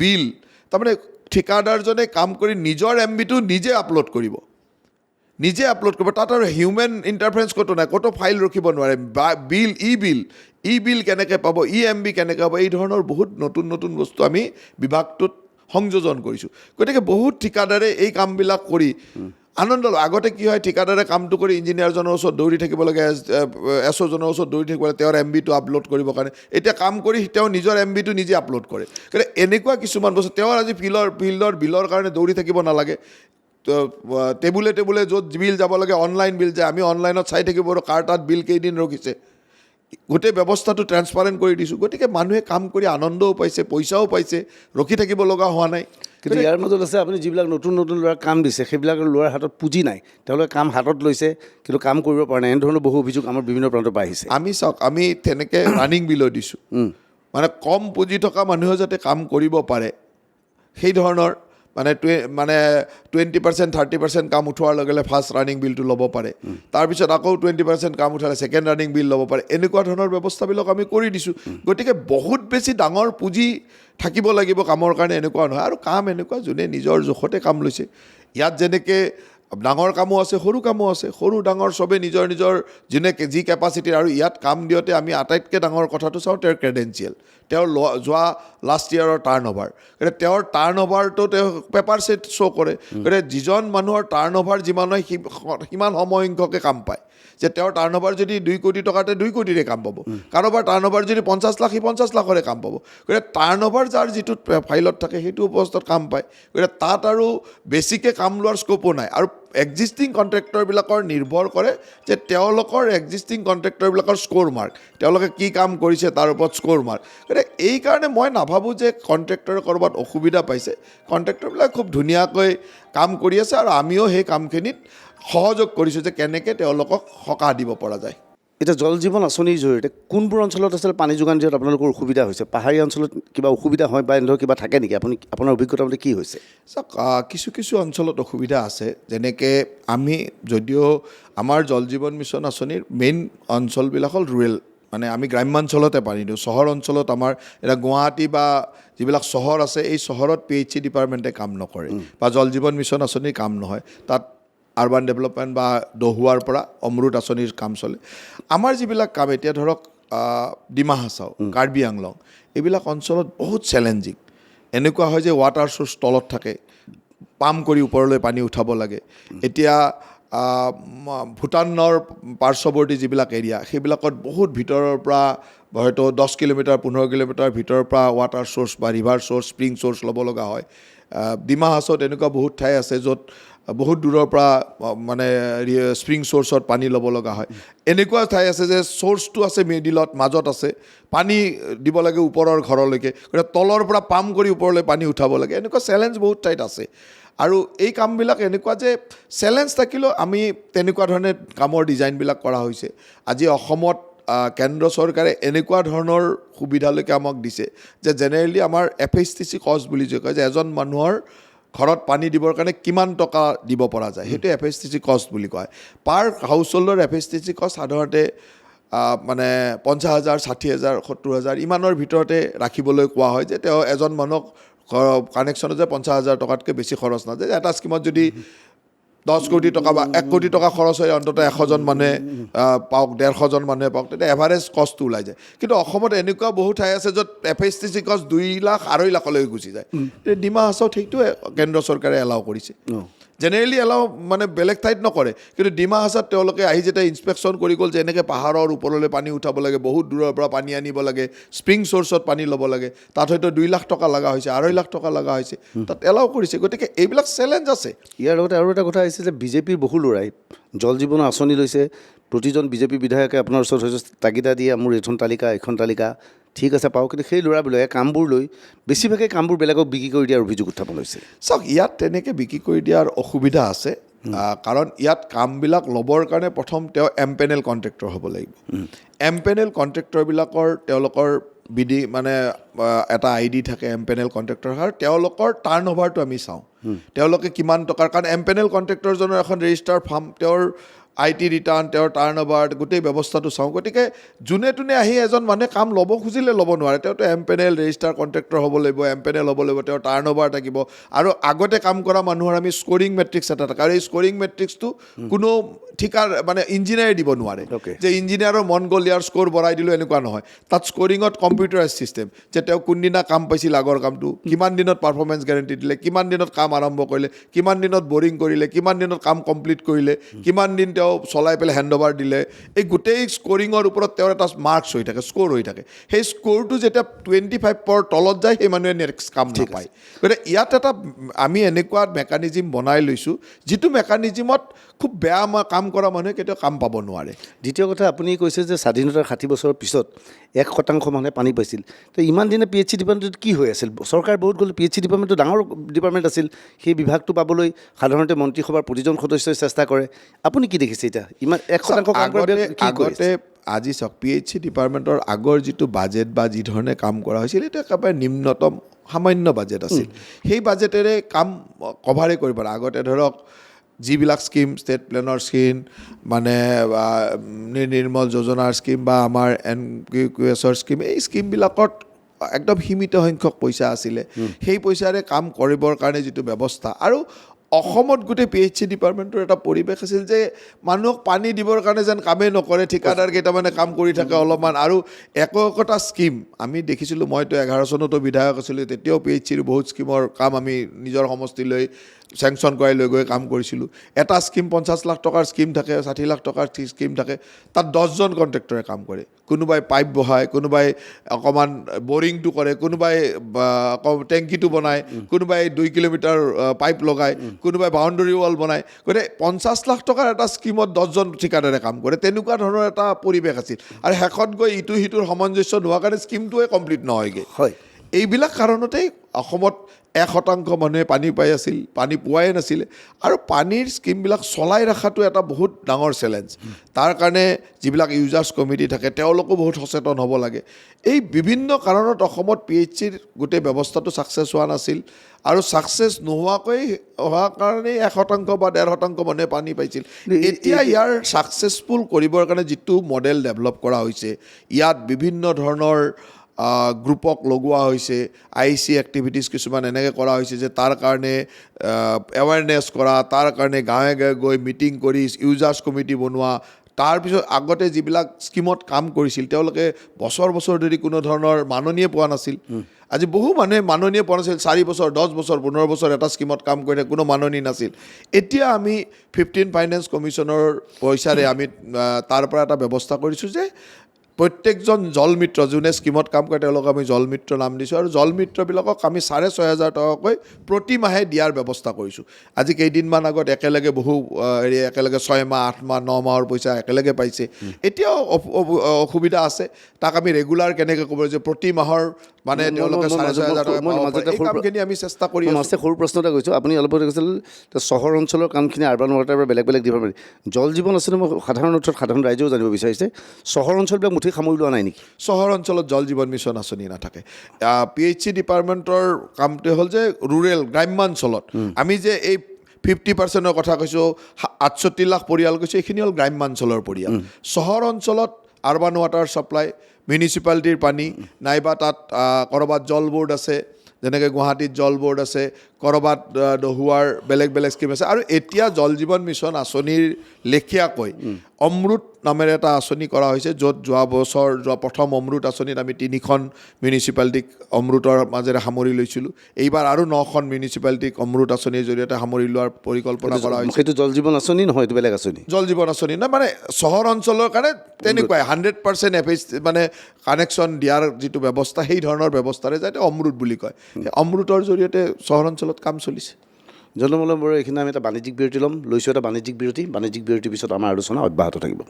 বিল, তাৰমানে ঠিকাদাৰজনে কাম কৰি নিজৰ MBটো নিজে আপলোড কৰিব, তাত আৰু হিউমেন ইণ্টাৰফাৰেঞ্চ ক'তো নাই, ক'তো ফাইল ৰখিব নোৱাৰে। বিল কেনেকৈ পাব, EMB কেনেকৈ পাব, এই ধৰণৰ বহুত নতুন নতুন বস্তু আমি বিভাগটোত সংযোজন কৰিছোঁ। গতিকে বহুত ঠিকাদাৰে এই কামবিলাক কৰি আনন্দ লয়। আগতে কি হয়, ঠিকাদাৰে কামটো কৰি ইঞ্জিনিয়াৰজনৰ ওচৰত দৌৰি থাকিব লাগে, SOজনৰ ওচৰত দৌৰি থাকিব লাগে তেওঁৰ MBটো আপলোড কৰিবৰ কাৰণে। এতিয়া কাম কৰি তেওঁ নিজৰ MBটো নিজে আপলোড কৰে। গতিকে এনেকুৱা কিছুমান বস্তু, তেওঁৰ আজি ফিল্ডৰ বিলৰ কাৰণে দৌৰি থাকিব নালাগে, টেবুলে য'ত বিল যাব লাগে অনলাইন বিল যায়, আমি অনলাইনত চাই থাকিব পাৰোঁ কাৰ তাত বিল কেইদিন ৰখিছে, গোটেই ব্যৱস্থাটো ট্ৰেন্সপাৰেণ্ট কৰি দিছোঁ। গতিকে মানুহে কাম কৰি আনন্দও পাইছে, পইচাও পাইছে, ৰখি থাকিব লগা হোৱা নাই। কিন্তু ইয়াৰ মাজত আছে আপুনি যিবিলাক নতুন নতুন ল'ৰাৰ কাম দিছে সেইবিলাক ল'ৰাৰ হাতত পুঁজি নাই, তেওঁলোকে কাম হাতত লৈছে কিন্তু কাম কৰিব পৰা নাই, এনেধৰণৰ বহু অভিযোগ আমাৰ বিভিন্ন প্ৰান্তৰ পৰা আহিছে। আমি চাওক, আমি তেনেকৈ ৰানিং বিলো দিছোঁ, মানে কম পুঁজি থকা মানুহেও যাতে কাম কৰিব পাৰে সেই ধৰণৰ, মানে 20% 30% কাম উঠোৱাৰ লগে লগে ফাৰ্ষ্ট ৰানিং বিলটো ল'ব পাৰে, তাৰপিছত আকৌ 20% কাম উঠালে ছেকেণ্ড ৰানিং বিল ল'ব পাৰে, এনেকুৱা ধৰণৰ ব্যৱস্থাবিলাক আমি কৰি দিছোঁ। গতিকে বহুত বেছি ডাঙৰ পুঁজি থাকিব লাগিব কামৰ কাৰণে এনেকুৱা নহয়, আৰু কাম এনেকুৱা যোনে নিজৰ জোখতে কাম লৈছে। ইয়াত যেনেকৈ ডাঙৰ কামো আছে সৰু কামো আছে সৰু ডাঙৰ চবে নিজৰ নিজৰ যোনে যি কেপাচিটিৰ আৰু ইয়াত কাম দিওঁতে আমি আটাইতকৈ ডাঙৰ কথাটো চাওঁ তেওঁৰ ক্ৰেডেঞ্চিয়েল তেওঁৰ যোৱা লাষ্ট ইয়েৰৰ টাৰ্ণ অভাৰ গতিকে তেওঁৰ টাৰ্ণ অভাৰটো তেওঁ পেপাৰ ছেট শ্ব' কৰে গতিকে যিজন মানুহৰ টাৰ্ণ অভাৰ যিমান হয় সিমান সময়সংখ্যকে কাম পায় যে তেওঁৰ টাৰ্ণ অভাৰ যদি 2 কোটি টকাতে 2 কোটিৰে কাম পাব কাৰোবাৰ টাৰ্ণ অভাৰ যদি 50 লাখ সি 50 লাখৰে কাম পাব গতিকে টাৰ্ণ অভাৰ যাৰ যিটো ফাইলত থাকে সেইটো অৱস্থাত কাম পায় গতিকে তাত আৰু বেছিকৈ কাম লোৱাৰ স্ক'পো নাই আৰু এক্সিষ্টিং কণ্ট্ৰেক্টৰবিলাকৰ নিৰ্ভৰ কৰে যে তেওঁলোকৰ এক্সিষ্টিং কণ্ট্ৰেক্টৰবিলাকৰ স্ক'ৰ মাৰ্ক তেওঁলোকে কি কাম কৰিছে তাৰ ওপৰত স্ক'ৰ মাৰ্ক গতিকে এইকাৰণে মই নাভাবোঁ যে কণ্ট্ৰেক্টৰে ক'ৰবাত অসুবিধা পাইছে কণ্ট্ৰেক্টৰবিলাক খুব ধুনীয়াকৈ কাম কৰি আছে আৰু আমিও সেই কামখিনিত সহযোগ কৰিছোঁ যে কেনেকৈ তেওঁলোকক সকাহ দিব পৰা যায় এতিয়া জল জীৱন আঁচনিৰ জৰিয়তে কোনবোৰ অঞ্চলত আচলতে পানী যোগান দিয়াত আপোনালোকৰ অসুবিধা হৈছে পাহাৰীয়া অঞ্চলত কিবা অসুবিধা হয় বা এনেধৰণৰ কিবা থাকে নেকি আপোনাৰ অভিজ্ঞতা মতে কি হৈছে চাওক কিছু অঞ্চলত অসুবিধা আছে যেনেকৈ আমি যদিও আমাৰ জল জীৱন মিছন আঁচনিৰ মেইন অঞ্চলবিলাক হ'ল ৰুৰেল মানে আমি গ্ৰাম্যাঞ্চলতে পানী দিওঁ চহৰ অঞ্চলত আমাৰ এতিয়া গুৱাহাটী বা যিবিলাক চহৰ আছে এই চহৰত PHC ডিপাৰ্টমেণ্টে কাম নকৰে বা জল জীৱন মিছন আঁচনিৰ কাম নহয় তাত আৰ্বান ডেভেলপমেণ্ট বা দহুৱাৰ পৰা অমৃত আঁচনিৰ কাম চলে আমাৰ যিবিলাক কাম এতিয়া ধৰক ডিমা হাছাও কাৰ্বি আংলং এইবিলাক অঞ্চলত বহুত চেলেঞ্জিং এনেকুৱা হয় যে ৱাটাৰ চ'ৰ্চ তলত থাকে পাম্প কৰি ওপৰলৈ পানী উঠাব লাগে এতিয়া ভূটানৰ পাৰ্শ্বৱৰ্তী যিবিলাক এৰিয়া সেইবিলাকত বহুত ভিতৰৰ পৰা হয়তো 10 কিলোমিটাৰ 15 কিলোমিটাৰ ভিতৰৰ পৰা ৱাটাৰ চ'ৰ্চ বা ৰিভাৰ চ'ৰ্চ স্প্ৰিং চ'ৰ্চ ল'ব লগা হয় ডিমা হাছাওত এনেকুৱা বহুত ঠাই আছে য'ত বহুত দূৰৰ পৰা মানে স্প্ৰিং চ'ৰ্চত পানী ল'ব লগা হয় এনেকুৱা ঠাই আছে যে চ'ৰ্চটো আছে মিডিলত মাজত আছে পানী দিব লাগে ওপৰৰ ঘৰলৈকে গতিকে তলৰ পৰা পাম্প কৰি ওপৰলৈ পানী উঠাব লাগে এনেকুৱা চেলেঞ্জ বহুত ঠাইত আছে আৰু এই কামবিলাক এনেকুৱা যে চেলেঞ্জ থাকিলেও আমি তেনেকুৱা ধৰণে কামৰ ডিজাইনবিলাক কৰা হৈছে আজি অসমত কেন্দ্ৰ চৰকাৰে এনেকুৱা ধৰণৰ সুবিধালৈকে আমাক দিছে যে জেনেৰেলি আমাৰ FHTC কষ্ট বুলি যে কয় যে এজন মানুহৰ ঘৰত পানী দিবৰ কাৰণে কিমান টকা দিব পৰা যায় সেইটো FHTC কষ্ট বুলি কয় পাৰ হাউচ হোল্ডৰ FHTC কষ্ট সাধাৰণতে মানে 50,000 60,000 70,000 ইমানৰ ভিতৰতে ৰাখিবলৈ কোৱা হয় যে তেওঁ এজন মানুহক কানেকশ্যনত যে 50,000 টকাতকৈ বেছি খৰচ নাযায় এটা স্কিমত যদি 10 কোটি টকা বা 1 কোটি টকা খৰচ হয় অন্ততঃ 100জন মানুহে পাওক 150জন মানুহে পাওক তেতিয়া এভাৰেজ কষ্টটো ওলাই যায় কিন্তু অসমত এনেকুৱা বহুত ঠাই আছে য'ত FHTC কষ্ট 2 লাখ 2.5 লাখলৈ গুচি যায় ডিমা হাছাওত সেইটো কেন্দ্ৰ চৰকাৰে এলাউ কৰিছে জেনেৰেলি এলাউ মানে বেলেগ ঠাইত নকৰে কিন্তু ডিমা হাছাওত তেওঁলোকে আহি যেতিয়া ইনস্পেকশ্যন কৰি গ'ল যে এনেকৈ পাহাৰৰ ওপৰলৈ পানী উঠাব লাগে বহুত দূৰৰ পৰা পানী আনিব লাগে স্প্ৰিং চ'ৰ্চত পানী ল'ব লাগে তাত হয়তো 2 লাখ টকা লগা হৈছে 2.5 লাখ টকা লগা হৈছে তাত এলাউ কৰিছে গতিকে এইবিলাক চেলেঞ্জ আছে ইয়াৰ লগতে আৰু এটা কথা আহিছে যে বিজেপিৰ বহু ল'ৰাই জল জীৱন আঁচনি লৈছে প্ৰতিজন বিজেপি বিধায়কে আপোনাৰ ওচৰত হৈছে তাগিদা দিয়ে মোৰ এইখন তালিকা ঠিক আছে পাওঁ কিন্তু সেই ল'ৰাবিলাকে কামবোৰ লৈ বেছিভাগে কামবোৰ বেলেগক বিক্ৰী কৰি দিয়াৰ অভিযোগ উত্থাপন হৈছে চাওক ইয়াত তেনেকৈ বিক্ৰী কৰি দিয়াৰ অসুবিধা আছে কাৰণ ইয়াত কামবিলাক ল'বৰ কাৰণে প্ৰথম তেওঁ এমপেনেল কণ্ট্ৰেক্টৰ হ'ব লাগিব এমপেনেল কণ্ট্ৰেক্টৰবিলাকৰ তেওঁলোকৰ মানে এটা ID থাকে এমপেনেল কণ্ট্ৰেক্টৰ আৰু তেওঁলোকৰ টাৰ্ণ অভাৰটো আমি চাওঁ তেওঁলোকে কিমান টকাৰ কাৰণ এমপেনেল কণ্ট্ৰেক্টৰজনৰ এখন ৰেজিষ্টাৰ ফাৰ্ম তেওঁৰ IT ৰিটাৰ্ণ তেওঁৰ টাৰ্ণ অভাৰ গোটেই ব্যৱস্থাটো চাওঁ গতিকে যোনে তোনে আহি এজন মানুহে কাম ল'ব খুজিলে ল'ব নোৱাৰে তেওঁতো এমপেনেল ৰেজিষ্টাৰ কণ্ট্ৰেক্টৰ হ'ব লাগিব এমপেনেল হ'ব লাগিব তেওঁৰ টাৰ্ণ অভাৰ থাকিব আৰু আগতে কাম কৰা মানুহৰ আমি স্ক'ৰিং মেট্ৰিক্স এটা থাকে আৰু এই স্ক'ৰিং মেট্ৰিক্সটো কোনো ঠিকাৰ মানে ইঞ্জিনিয়াৰে দিব নোৱাৰে যে ইঞ্জিনিয়াৰৰ মন গ'ল ইয়াৰ স্ক'ৰ বঢ়াই দিলোঁ এনেকুৱা নহয় তাত স্ক'ৰিঙত কম্পিউটাৰাইজ ছিষ্টেম যে তেওঁ কোনদিনা কাম পাইছিল আগৰ কামটো কিমান দিনত পাৰফৰ্মেঞ্চ গেৰেণ্টি দিলে কিমান দিনত কাম আৰম্ভ কৰিলে কিমান দিনত বৰিং কৰিলে কিমান দিনত কাম কমপ্লিট কৰিলে কিমান দিন তেওঁ চলাই পেলাই হেণ্ড অভাৰ দিলে এই গোটেই স্ক'ৰিঙৰ ওপৰত তেওঁৰ এটা মাৰ্কছ হৈ থাকে স্ক'ৰ হৈ থাকে সেই স্ক'ৰটো যেতিয়া 25 তলত যায় সেই মানুহে নেক্সট কাম নাপায় গতিকে ইয়াত এটা আমি এনেকুৱা মেকানিজিম বনাই লৈছোঁ যিটো মেকানিজিমত খুব বেয়া কাম কৰা মানুহে কেতিয়াও কাম পাব নোৱাৰে দ্বিতীয় কথা আপুনি কৈছে যে স্বাধীনতাৰ 60 বছৰৰ পিছত 1% মানুহে পানী পাইছিল তো ইমান দিনে PHC ডিপাৰ্টমেণ্টত কি হৈ আছিল চৰকাৰ বহুত গ'ল PHC ডিপাৰ্টমেণ্টটো ডাঙৰ ডিপাৰ্টমেণ্ট আছিল সেই বিভাগটো পাবলৈ সাধাৰণতে মন্ত্ৰীসভাৰ প্ৰতিজন সদস্যই চেষ্টা কৰে আপুনি কি দেখিছে এতিয়া ইমান 1% আগতে আজি চাওক PHC ডিপাৰ্টমেণ্টৰ আগৰ যিটো বাজেট বা যি ধৰণে কাম কৰা হৈছিল এইটো একেবাৰে নিম্নতম সামান্য বাজেট আছিল সেই বাজেটেৰে কাম কভাৰে কৰিব পাৰে আগতে ধৰক যিবিলাক স্কিম ষ্টেট প্লেনৰ স্কিম মানে নিৰ্মল যোজনাৰ স্কিম বা আমাৰ NQSৰ স্কিম এই স্কিমবিলাকত একদম সীমিত সংখ্যক পইচা আছিলে সেই পইচাৰে কাম কৰিবৰ কাৰণে যিটো ব্যৱস্থা আৰু অসমত গোটেই PHC ডিপাৰ্টমেণ্টৰ এটা পৰিৱেশ আছিল যে মানুহক পানী দিবৰ কাৰণে যেন কামেই নকৰে, ঠিকাদাৰ কেইটামানে কাম কৰি থাকে অলপমান, আৰু একোটা স্কিম আমি দেখিছিলোঁ। মইতো 11 চনতো বিধায়ক আছিলোঁ, তেতিয়াও PHCৰ বহুত স্কিমৰ কাম আমি নিজৰ সমষ্টিলৈ চেংচন কৰাই লৈ গৈ কাম কৰিছিলোঁ। এটা স্কিম 50 লাখ টকাৰ স্কিম থাকে, 60 লাখ টকাৰ স্কিম থাকে, তাত 10জন কণ্ট্ৰেক্টৰে কাম কৰে। কোনোবাই পাইপ বহায়, কোনোবাই অকণমান বৰিংটো কৰে, কোনোবাই টেংকিটো বনায়, কোনোবাই 2 কিলোমিটাৰ পাইপ লগায়, কোনোবাই বাউণ্ডেৰী ৱাল বনায়। গতিকে 50 লাখ টকাৰ এটা স্কিমত 10জন ঠিকাদাৰে কাম কৰে, তেনেকুৱা ধৰণৰ এটা পৰিৱেশ আছিল। আৰু শেষত গৈ ইটো সিটোৰ সামঞ্জস্য নোহোৱাৰ কাৰণে স্কিমটোৱে কমপ্লিট নহয়গৈ। হয়, এইবিলাক কাৰণতেই অসমত 1% মানুহে পানী পাই আছিল, পানী পোৱাই নাছিলে। আৰু পানীৰ স্কিমবিলাক চলাই ৰখাটো এটা বহুত ডাঙৰ চেলেঞ্জ। তাৰ কাৰণে যিবিলাক ইউজাৰ্ছ কমিটি থাকে তেওঁলোকো বহুত সচেতন হ'ব লাগে। এই বিভিন্ন কাৰণত অসমত PHCৰ গোটেই ব্যৱস্থাটো ছাকচেছ হোৱা নাছিল, আৰু ছাকচেছ নোহোৱাকৈ হোৱাৰ কাৰণেই 1% বা 1.5% মানুহে পানী পাইছিল। এতিয়া ইয়াৰ ছাকচেছফুল কৰিবৰ কাৰণে যিটো মডেল ডেভেলপ কৰা হৈছে, ইয়াত বিভিন্ন ধৰণৰ গ্ৰুপক লগোৱা হৈছে, IC এক্টিভিটিছ কিছুমান এনেকৈ কৰা হৈছে যে তাৰ কাৰণে এৱাৰনেছ কৰা, তাৰ কাৰণে গাঁৱে গাঁৱে গৈ মিটিং কৰি ইউজাৰ্ছ কমিটি বনোৱা। তাৰপিছত আগতে যিবিলাক স্কিমত কাম কৰিছিল তেওঁলোকে বছৰ বছৰ ধৰি কোনো ধৰণৰ মাননীয়ে পোৱা নাছিল। আজি বহু মানুহে মাননীয়ে পোৱা নাছিল, 4 বছৰ, 10 বছৰ, 15 বছৰ এটা স্কিমত কাম কৰি থাকে, কোনো মাননি নাছিল। এতিয়া আমি 15 ফাইনেন্স কমিশ্যনৰ পইচাৰে আমি তাৰ পৰা এটা ব্যৱস্থা কৰিছোঁ যে প্ৰত্যেকজন জলমিত্ৰ যোনে স্কিমত কাম কৰে তেওঁলোকক আমি জলমিত্ৰ নাম দিছোঁ, আৰু জলমিত্ৰবিলাকক আমি 6,500 টকাকৈ প্ৰতি মাহে দিয়াৰ ব্যৱস্থা কৰিছোঁ। আজি কেইদিনমান আগত একেলগে একেলগে 6 মাহ, 8 মাহ, 9 মাহৰ পইচা একেলগে পাইছে। এতিয়াও অসুবিধা আছে, তাক আমি ৰেগুলাৰ কেনেকৈ ক'ব যে প্ৰতি মাহৰ মানে তেওঁলোকে 6,500 টকা এই কামখিনি আমি চেষ্টা কৰি আছোঁ। সৰু প্ৰশ্ন এটা কৈছোঁ, আপুনি অলপ কৈছিল চহৰ অঞ্চলৰ কামখিনি আৰ্বান ৱাটাৰ পৰা বেলেগ বেলেগ দিব পাৰি। জল জীৱন আঁচনি মই সাধাৰণ অৰ্থত সাধাৰণ ৰাইজেও জানিব বিচাৰিছে, চহৰ অঞ্চলবিলাক মুঠি সামৰি লোৱা নাই নেকি? চহৰ অঞ্চলত জল জীৱন মিছন আঁচনি নাথাকে। PHC ডিপাৰ্টমেণ্টৰ কামটো হ'ল যে ৰুৰেল গ্ৰাম্যাঞ্চলত আমি যে এই 50%ৰ কথা কৈছোঁ, 68 লাখ পৰিয়াল কৈছোঁ, এইখিনি হ'ল গ্ৰাম্যাঞ্চলৰ পৰিয়াল। চহৰ অঞ্চলত আৰ্বান ৱাটাৰ ছাপ্লাই, মিউনিচিপালিটিৰ পানী, নাইবা তাত ক'ৰবাত জল বোৰ্ড আছে, যেনেকৈ গুৱাহাটীত জল বোৰ্ড আছে, ক'ৰবাত দহুৱাৰ বেলেগ বেলেগ স্কিম আছে। আৰু এতিয়া জল জীৱন মিছন আঁচনিৰ লেখীয়াকৈ অমৃত নামেৰে এটা আঁচনি কৰা হৈছে, য'ত যোৱা প্ৰথম অমৃত আঁচনিত আমি 3খন মিউনিচিপালিটিক অমৃতৰ মাজেৰে সামৰি লৈছিলোঁ। এইবাৰ আৰু 9খন মিউনিচিপালিটিক অমৃত আঁচনিৰ জৰিয়তে সামৰি লোৱাৰ পৰিকল্পনা কৰা হৈছে। সেইটো জল জীৱন আঁচনি নহয়, এইটো বেলেগ আঁচনি। জল জীৱন আঁচনি নহয়, মানে চহৰ অঞ্চলৰ কাৰণে তেনেকুৱাই 100% মানে কানেকশ্যন দিয়াৰ যিটো ব্যৱস্থা, সেই ধৰণৰ ব্যৱস্থাৰে যাতে অমৃত বুলি কয়, সেই অমৃতৰ জৰিয়তে চহৰ অঞ্চলত কাম চলিছে। জনমূলক বাৰু এইখিনি আমি এটা বাণিজ্যিক বিৰতি ল'ম, লৈছোঁ এটা বাণিজ্যিক বিৰতিৰ পিছত আমাৰ আলোচনা অব্যাহত থাকিব।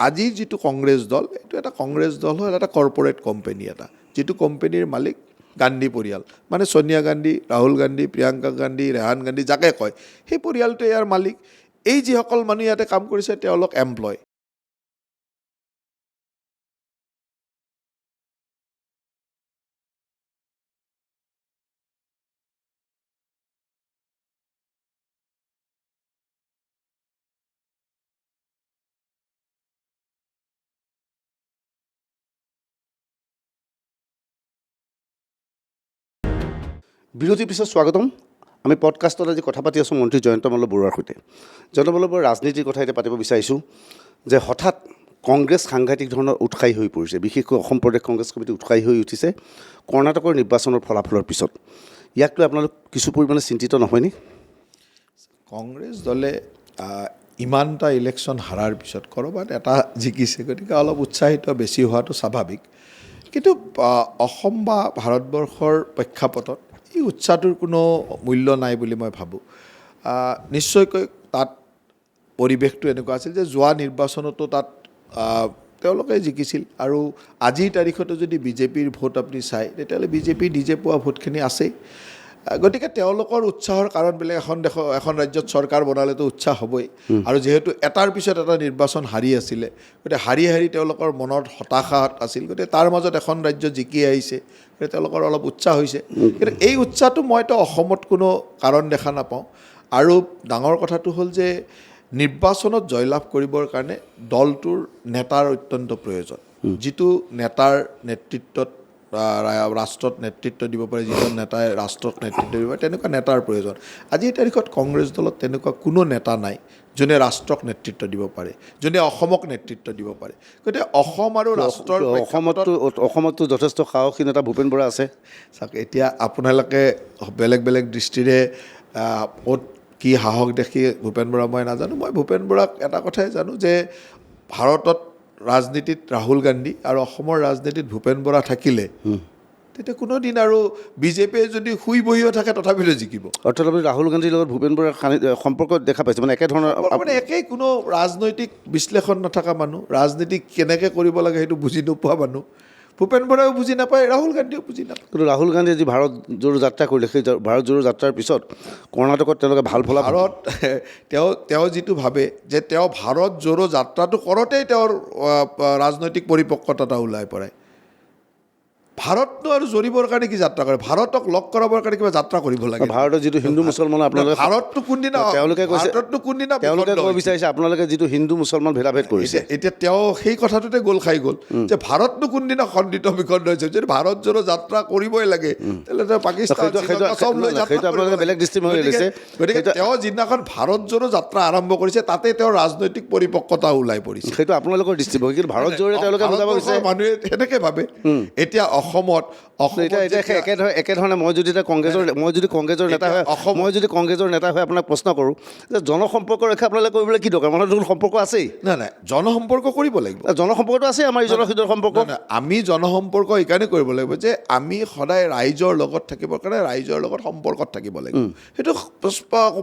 আজিৰ যিটো কংগ্ৰেছ দল, এইটো এটা কংগ্ৰেছ দল হ'ল এটা কৰ্পৰেট কোম্পানী এটা, যিটো কোম্পানীৰ মালিক গান্ধী পৰিয়াল, মানে ছোনিয়া গান্ধী, ৰাহুল গান্ধী, প্ৰিয়ংকা গান্ধী, ৰেহান গান্ধী, যাকে কয় সেই পৰিয়ালটোৱে ইয়াৰ মালিক। এই যিসকল মানুহ ইয়াতে কাম কৰিছে তেওঁলোক এমপ্লয়। বিৰতিৰ পিছত স্বাগতম। আমি পডকাষ্টত আজি কথা পাতি আছোঁ মন্ত্ৰী জয়ন্ত মল্ল বৰুৱাৰ সৈতে। জয়ন্ত মল্ল বৰুৱাৰ ৰাজনীতিৰ কথা এতিয়া পাতিব বিচাৰিছোঁ যে হঠাৎ কংগ্ৰেছ সাংঘাতিক ধৰণৰ উৎসাহী হৈ পৰিছে, বিশেষকৈ অসম প্ৰদেশ কংগ্ৰেছ কমিটি উৎসাহী হৈ উঠিছে কৰ্ণাটকৰ নিৰ্বাচনৰ ফলাফলৰ পিছত। ইয়াক লৈ আপোনালোক কিছু পৰিমাণে চিন্তিত নহয়নে? কংগ্ৰেছ দলে ইমানটা ইলেকশ্যন হাৰাৰ পিছত ক'ৰবাত এটা জিকিছে, গতিকে অলপ উৎসাহিত বেছি হোৱাটো স্বাভাৱিক। কিন্তু অসম বা ভাৰতবৰ্ষৰ প্ৰেক্ষাপটত এই উৎসাহটোৰ কোনো মূল্য নাই বুলি মই ভাবোঁ। নিশ্চয়কৈ তাত পৰিৱেশটো এনেকুৱা আছিল যে যোৱা নিৰ্বাচনতো তাত তেওঁলোকে জিকিছিল, আৰু আজিৰ তাৰিখতো যদি বিজেপিৰ ভোট আপুনি চায় তেতিয়াহ'লে বিজেপি নিজে পোৱা ভোটখিনি আছেই। গতিকে তেওঁলোকৰ উৎসাহৰ কাৰণ বেলেগ। এখন ৰাজ্যত চৰকাৰ বনালেতো উৎসাহ হ'বই, আৰু যিহেতু এটাৰ পিছত এটা নিৰ্বাচন হাৰি আছিলে, গতিকে হাৰি তেওঁলোকৰ মনত হতাশা আছিল। গতিকে তাৰ মাজত এখন ৰাজ্য জিকি আহিছে, গতিকে তেওঁলোকৰ অলপ উৎসাহ হৈছে। কিন্তু এই উৎসাহটো মইতো অসমত কোনো কাৰণ দেখা নাপাওঁ। আৰু ডাঙৰ কথাটো হ'ল যে নিৰ্বাচনত জয়লাভ কৰিবৰ কাৰণে দলটোৰ নেতাৰ অত্যন্ত প্ৰয়োজন। যিটো নেতাৰ নেতৃত্বত ৰাষ্ট্ৰত নেতৃত্ব দিব পাৰে, যিজন নেতাই ৰাষ্ট্ৰত নেতৃত্ব দিব পাৰে, তেনেকুৱা নেতাৰ প্ৰয়োজন। আজিৰ তাৰিখত কংগ্ৰেছ দলত তেনেকুৱা কোনো নেতা নাই যোনে ৰাষ্ট্ৰক নেতৃত্ব দিব পাৰে, যোনে অসমক নেতৃত্ব দিব পাৰে। গতিকে অসম আৰু ৰাষ্ট্ৰৰ অসমতো যথেষ্ট সাহসী নেতা ভূপেন বৰা আছে। চাওক, এতিয়া আপোনালোকে বেলেগ বেলেগ দৃষ্টিৰে ক'ত কি সাহস দেখি ভূপেন বৰা মই নাজানো। মই ভূপেন বৰাক এটা কথাই জানো যে ভাৰতত ৰাজনীতিত ৰাহুল গান্ধী আৰু অসমৰ ৰাজনীতিত ভূপেন বৰা থাকিলে তেতিয়া কোনোদিন আৰু বিজেপিয়ে যদি শুই বহিও থাকে তথাপিতো জিকিব। অৰ্থাৎ আপুনি ৰাহুল গান্ধীৰ লগত ভূপেন বৰাৰ সম্পৰ্ক দেখা পাইছে, মানে একেধৰণৰ মানে একেই, কোনো ৰাজনৈতিক বিশ্লেষণ নথকা মানুহ, ৰাজনীতি কেনেকৈ কৰিব লাগে সেইটো বুজি নোপোৱা মানুহ। ভূপেন বৰাইও বুজি নাপায়, ৰাহুল গান্ধীয়েও বুজি নাপায়। কিন্তু ৰাহুল গান্ধীয়ে যি ভাৰত জোড়ো যাত্ৰা কৰিলে, সেই ভাৰত জোড়ো যাত্ৰাৰ পিছত কৰ্ণাটকত তেওঁলোকে ভাল ফলাফল, তেওঁ যিটো ভাবে যে তেওঁ ভাৰত জোড়ো যাত্ৰাটো কৰোঁতেই তেওঁৰ ৰাজনৈতিক পৰিপক্কতা এটা ওলাই পৰে। ভাৰতনো আৰু জৰিবৰ কাৰণে কি যাত্ৰা কৰে? ভাৰতক লগ কৰাবৰ কাৰণে কিবা যাত্ৰা কৰিব লাগে? ভাৰতৰ যিটো হিন্দু মুছলমান আপোনালোকে ভাৰতটো কোনদিনা তেওঁলোকে ক'ব বিচাৰিছে আপোনালোকে যিটো হিন্দু মুছলমান ভেদাভেদ কৰিছে, এতিয়া তেওঁ সেই কথাটোতে গোল খাই গ'ল যে ভাৰতনো কোনদিনা খণ্ডিত বিখণ্ড হৈছে। যদি ভাৰত জোড়ো যাত্ৰা কৰিবই লাগে তেতিয়াহ'লে পাকিস্তান চব লৈ আপোনালোকে বেলেগ দৃষ্টিভংগী লৈছে। গতিকে তেওঁ যিদিনাখন ভাৰত জোড়ো যাত্ৰা আৰম্ভ কৰিছে তাতে তেওঁৰ ৰাজনৈতিক পৰিপক্কতা ওলাই পৰিছে। সেইটো আপোনালোকৰ দৃষ্টিভংগী, কিন্তু ভাৰত জোড়ে তেওঁলোকে বুজাব বিচাৰে, মানুহে সেনেকৈ ভাবে। এতিয়া অসমত একেধৰণে মই যদি কংগ্ৰেছৰ নেতা হৈ আপোনাক প্ৰশ্ন কৰোঁ যে জনসম্পৰ্ক ৰক্ষা আপোনালোকে কৰিবলৈ কি দৰকাৰ? মানুহৰ দেখোন সম্পৰ্ক আছেই। নাই, জনসম্পৰ্ক কৰিব লাগিব। জনসম্পৰ্কটো আছে আমাৰ ইজনৰ সিজনৰ সম্পৰ্ক। আমি জনসম্পৰ্ক এইকাৰণে কৰিব লাগিব যে আমি সদায় ৰাইজৰ লগত থাকিবৰ কাৰণে ৰাইজৰ লগত সম্পৰ্কত থাকিব লাগিব। সেইটো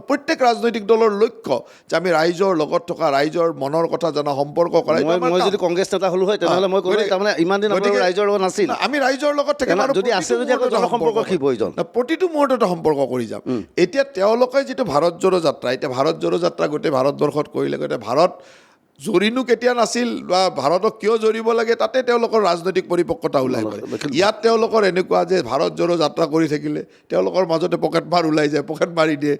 প্ৰত্যেক ৰাজনৈতিক দলৰ লক্ষ্য যে আমি ৰাইজৰ লগত থকা, ৰাইজৰ মনৰ কথা জনা, সম্পৰ্ক কৰা। মই যদি কংগ্ৰেছ নেতা হ'লো হয় তেনেহ'লে মই ক'লো তাৰমানে ইমান দিন ৰাইজৰ লগত নাছিল, আমি ৰাইজৰ লগত থাকিম। যদি আছে যদি জনসম্পৰ্ক কি প্ৰয়োজন? প্ৰতিটো মুহূৰ্ততে সম্পৰ্ক কৰি যাম। এতিয়া তেওঁলোকে যিটো ভাৰত জোড়ো যাত্ৰা, এতিয়া ভাৰত জোড়ো যাত্ৰা গোটেই ভাৰতবৰ্ষত কৰিলে, গোটেই ভাৰত জৰিনো কেতিয়া নাছিল বা ভাৰতক কিয় জৰিব লাগে তাতে তেওঁলোকৰ ৰাজনৈতিক পৰিপক্কতা ওলাই পৰে। ইয়াত তেওঁলোকৰ এনেকুৱা যে ভাৰত জোড়ো যাত্ৰা কৰি থাকিলে তেওঁলোকৰ মাজতে পকেট মাৰ ওলাই যায়, পকেট মাৰি দিয়ে,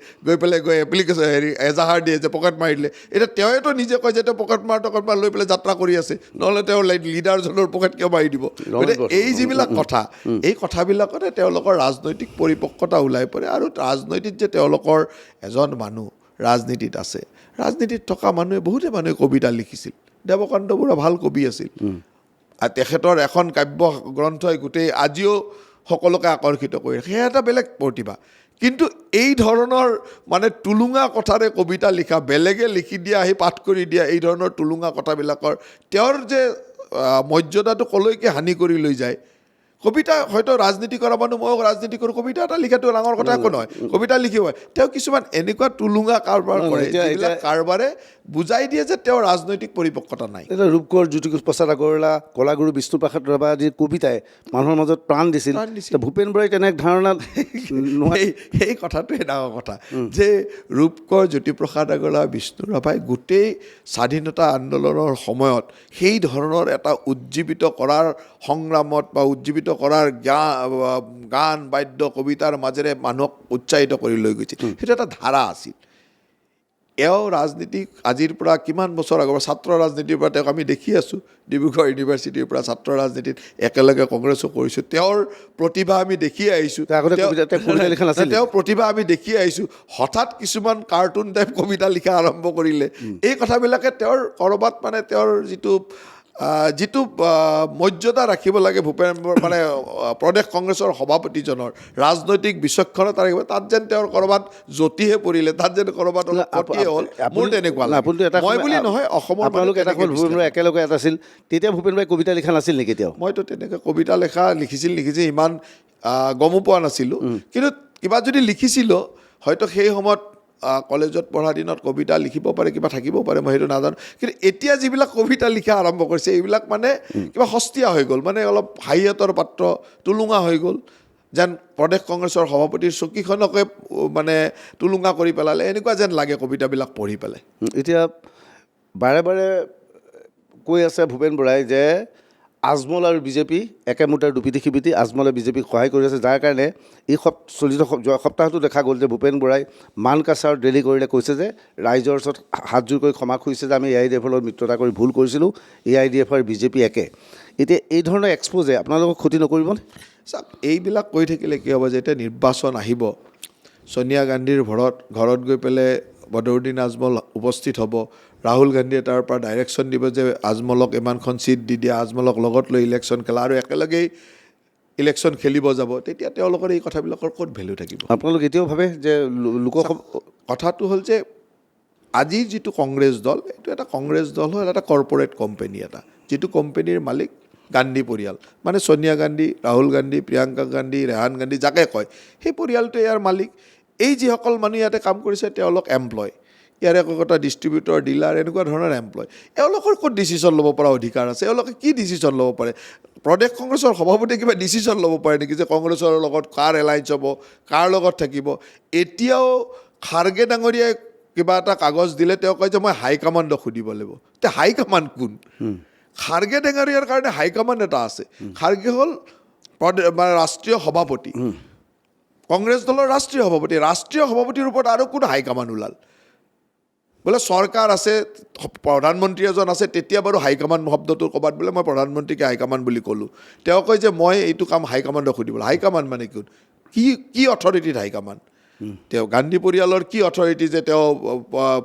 গৈ এপ্লিকেশ্যন এজাহাৰ দিয়ে যে পকেট মাৰি দিলে। এতিয়া তেওঁতো নিজে কয় যে তেওঁ পকেট মাৰ লৈ পেলাই যাত্ৰা কৰি আছে, নহ'লে তেওঁৰ লিডাৰজনৰ পকেট কিয় মাৰি দিব? গতিকে এই যিবিলাক কথা, এই কথাবিলাকতে তেওঁলোকৰ ৰাজনৈতিক পৰিপক্কতা ওলাই পৰে। আৰু ৰাজনৈতিত যে তেওঁলোকৰ এজন মানুহ ৰাজনীতিত আছে, ৰাজনীতিত থকা বহুতে মানুহে কবিতা লিখিছিল। দেৱকান্ত বৰুৱা ভাল কবি আছিল, তেখেতৰ এখন কাব্য গ্ৰন্থই গোটেই আজিও সকলোকে আকৰ্ষিত কৰি ৰাখে, সেয়া এটা বেলেগ প্ৰতিভা। কিন্তু এই ধৰণৰ টুলুঙা কথাৰে কবিতা লিখা, বেলেগে লিখি দিয়া, আহি পাঠ কৰি দিয়া, এই ধৰণৰ টুলুঙা কথাবিলাকৰ তেওঁৰ যে মৰ্যাদাটো কলৈকে হানি কৰি লৈ যায়। কবিতা হয়তো ৰাজনীতি কৰা মানুহ, ময়ো ৰাজনীতি কৰোঁ, কবিতা এটা লিখাটো ডাঙৰ কথা একো নহয়, কবিতা লিখিব। তেওঁ কিছুমান এনেকুৱা টুলুঙা কাৰবাৰ কৰে, যিবিলাক কাৰবাৰে বুজাই দিয়ে যে তেওঁৰ ৰাজনৈতিক পৰিপক্কতা নাই। এতিয়া ৰূপকোঁৱৰ জ্যোতিপ্ৰসাদ প্ৰসাদ আগৰৱালা, কলাগুৰু বিষ্ণুপ্ৰসাদ ৰাভা আদিৰ কবিতাই মানুহৰ মাজত প্ৰাণ দিছিল। ভূপেন বৰাই তেনে ধাৰণা সেই কথাটোৱে ডাঙৰ কথা যে ৰূপকোঁৱৰ জ্যোতিপ্ৰসাদ আগৰৱালা, বিষ্ণু ৰাভাই গোটেই স্বাধীনতা আন্দোলনৰ সময়ত সেই ধৰণৰ এটা উজ্জীৱিত কৰাৰ সংগ্ৰামত বা উজ্জীৱিত কৰাৰ গান বাদ্য কবিতাৰ মাজেৰে মানুহক উৎসাহিত কৰি লৈ গৈছিল। সেইটো এটা ধাৰা আছিল। এওঁ ৰাজনীতি আজিৰ পৰা কিমান বছৰ আগৰ ছাত্ৰ ৰাজনীতিৰ পৰা তেওঁক আমি দেখি আছোঁ, ডিব্ৰুগড় ইউনিভাৰ্চিটিৰ পৰা ছাত্ৰ ৰাজনীতিত একেলগে কংগ্ৰেছো কৰিছোঁ। তেওঁৰ প্ৰতিভা আমি দেখি আহিছোঁ, তেওঁৰ প্ৰতিভা আমি দেখি আহিছোঁ। হঠাৎ কিছুমান কাৰ্টুন টাইপ কবিতা লিখা আৰম্ভ কৰিলে। এই কথাবিলাকে তেওঁৰ ক'ৰবাত তেওঁৰ যিটো মৰ্যাদা ৰাখিব লাগে ভূপেন প্ৰদেশ কংগ্ৰেছৰ সভাপতিজনৰ ৰাজনৈতিক বিচক্ষণতা ৰাখিব, তাত যেন তেওঁৰ ক'ৰবাত জ্যোতিহে পৰিলে, তাত যেন ক'ৰবাত অতিয়ে হ'ল। মোৰ তেনেকুৱা মই বুলি নহয়, অসমৰ ভূপেন বৰা একেলগে এটা আছিল। তেতিয়া ভূপেন বৰাই কবিতা লিখা নাছিল নেকি? তেওঁ মইতো তেনেকৈ কবিতা লিখিছিল ইমান গমো পোৱা নাছিলোঁ। কিন্তু কিবা যদি লিখিছিলোঁ হয়তো সেই সময়ত কলেজত পঢ়া দিনত কবিতা লিখিব পাৰে, কিবা থাকিব পাৰে, মই সেইটো নাজানো। কিন্তু এতিয়া যিবিলাক কবিতা লিখা আৰম্ভ কৰিছে এইবিলাক কিবা সস্তীয়া হৈ গ'ল, অলপ হাঁহিয়াতৰ পাত্ৰ, টুলুঙা হৈ গ'ল। যেন প্ৰদেশ কংগ্ৰেছৰ সভাপতিৰ চকীখনকে টুলুঙা কৰি পেলালে, এনেকুৱা যেন লাগে কবিতাবিলাক পঢ়ি পেলাই। এতিয়া বাৰে বাৰে কৈ আছে ভূপেন বৰাই যে আজমল আৰু বিজেপি একে মুটাৰ দুপিঠি শিপিটি আজমলে বিজেপিক সহায় কৰি আছে, যাৰ কাৰণে এই চলিত যোৱা সপ্তাহটো দেখা গ'ল যে ভূপেন বৰাই মানকাছাৰত ৰেলী কৰিলে কৈছে যে ৰাইজৰ ওচৰত হাতযোৰ কৰি ক্ষমা খুজিছে যে আমি AIDF-ৰ লগত মিত্ৰতা কৰি ভুল কৰিছিলোঁ, AIDF আৰু বিজেপি একে। এতিয়া এই ধৰণৰ এক্সপ'জে আপোনালোকক ক্ষতি নকৰিবনে? চাওক, এইবিলাক কৈ থাকিলে কি হ'ব যে এতিয়া নিৰ্বাচন আহিব, ছোনিয়া গান্ধীৰ ঘৰত গৈ পেলাই বদৰুদ্দিন আজমল উপস্থিত হ'ব, ৰাহুল গান্ধীয়ে তাৰ পৰা ডাইৰেকশ্যন দিব যে আজমলক ইমানখন চিট দি দিয়া, আজমলক লগত লৈ ইলেকশ্যন খেলা আৰু একেলগেই ইলেকশ্যন খেলিব যাব, তেতিয়া তেওঁলোকৰ এই কথাবিলাকৰ ক'ত ভেলু থাকিব? আপোনালোক এতিয়াও ভাবে যে কথাটো হ'ল যে আজিৰ যিটো কংগ্ৰেছ দল, এইটো এটা কংগ্ৰেছ দল হ'ল এটা কৰ্পৰেট কোম্পানী এটা, যিটো কোম্পানীৰ মালিক গান্ধী পৰিয়াল, মানে ছোনিয়া গান্ধী, ৰাহুল গান্ধী, প্ৰিয়ংকা গান্ধী, ৰেহান গান্ধী, যাকে কয় সেই পৰিয়ালটোৱে ইয়াৰ মালিক। এই যিসকল মানুহ ইয়াতে কাম কৰিছে তেওঁলোক এমপ্লয়, ইয়াৰে একোটা ডিষ্ট্ৰিবিউটৰ, ডিলাৰ, এনেকুৱা ধৰণৰ এমপ্লয়। এওঁলোকৰ ক'ত ডিচিশ্যন ল'ব পৰা অধিকাৰ আছে? এওঁলোকে কি ডিচিশ্যন ল'ব পাৰে? প্ৰদেশ কংগ্ৰেছৰ সভাপতিয়ে কিবা ডিচিশ্যন ল'ব পাৰে নেকি যে কংগ্ৰেছৰ লগত কাৰ এলায়েন্স হ'ব, কাৰ লগত থাকিব? এতিয়াও খাৰ্গে ডাঙৰীয়াই কিবা এটা কাগজ দিলে তেওঁ কয় যে মই হাইকমাণ্ডক সুধিব লাগিব। তে হাইকমাণ্ড কোন? খাৰ্গে ডাঙৰীয়াৰ কাৰণে হাইকমাণ্ড এটা আছে। খাৰ্গে হ'ল ৰাষ্ট্ৰীয় সভাপতি, কংগ্ৰেছ দলৰ ৰাষ্ট্ৰীয় সভাপতি। ৰাষ্ট্ৰীয় সভাপতিৰ ওপৰত আৰু কোন হাইকমাণ্ড ওলাল? বোলে চৰকাৰ আছে, প্ৰধানমন্ত্ৰী এজন আছে, তেতিয়া বাৰু হাইকমাণ্ড শব্দটো ক'ৰবাত বোলে মই প্ৰধানমন্ত্ৰীকে হাইকমাণ্ড বুলি ক'লোঁ। তেওঁ কয় যে মই এইটো কাম হাইকমাণ্ডক সুধিব লাগিব। হাইকমাণ্ড মানে কোন? কি অথৰিটিত হাইকমাণ্ড? তেওঁ গান্ধী পৰিয়ালৰ কি অথৰিটি যে তেওঁ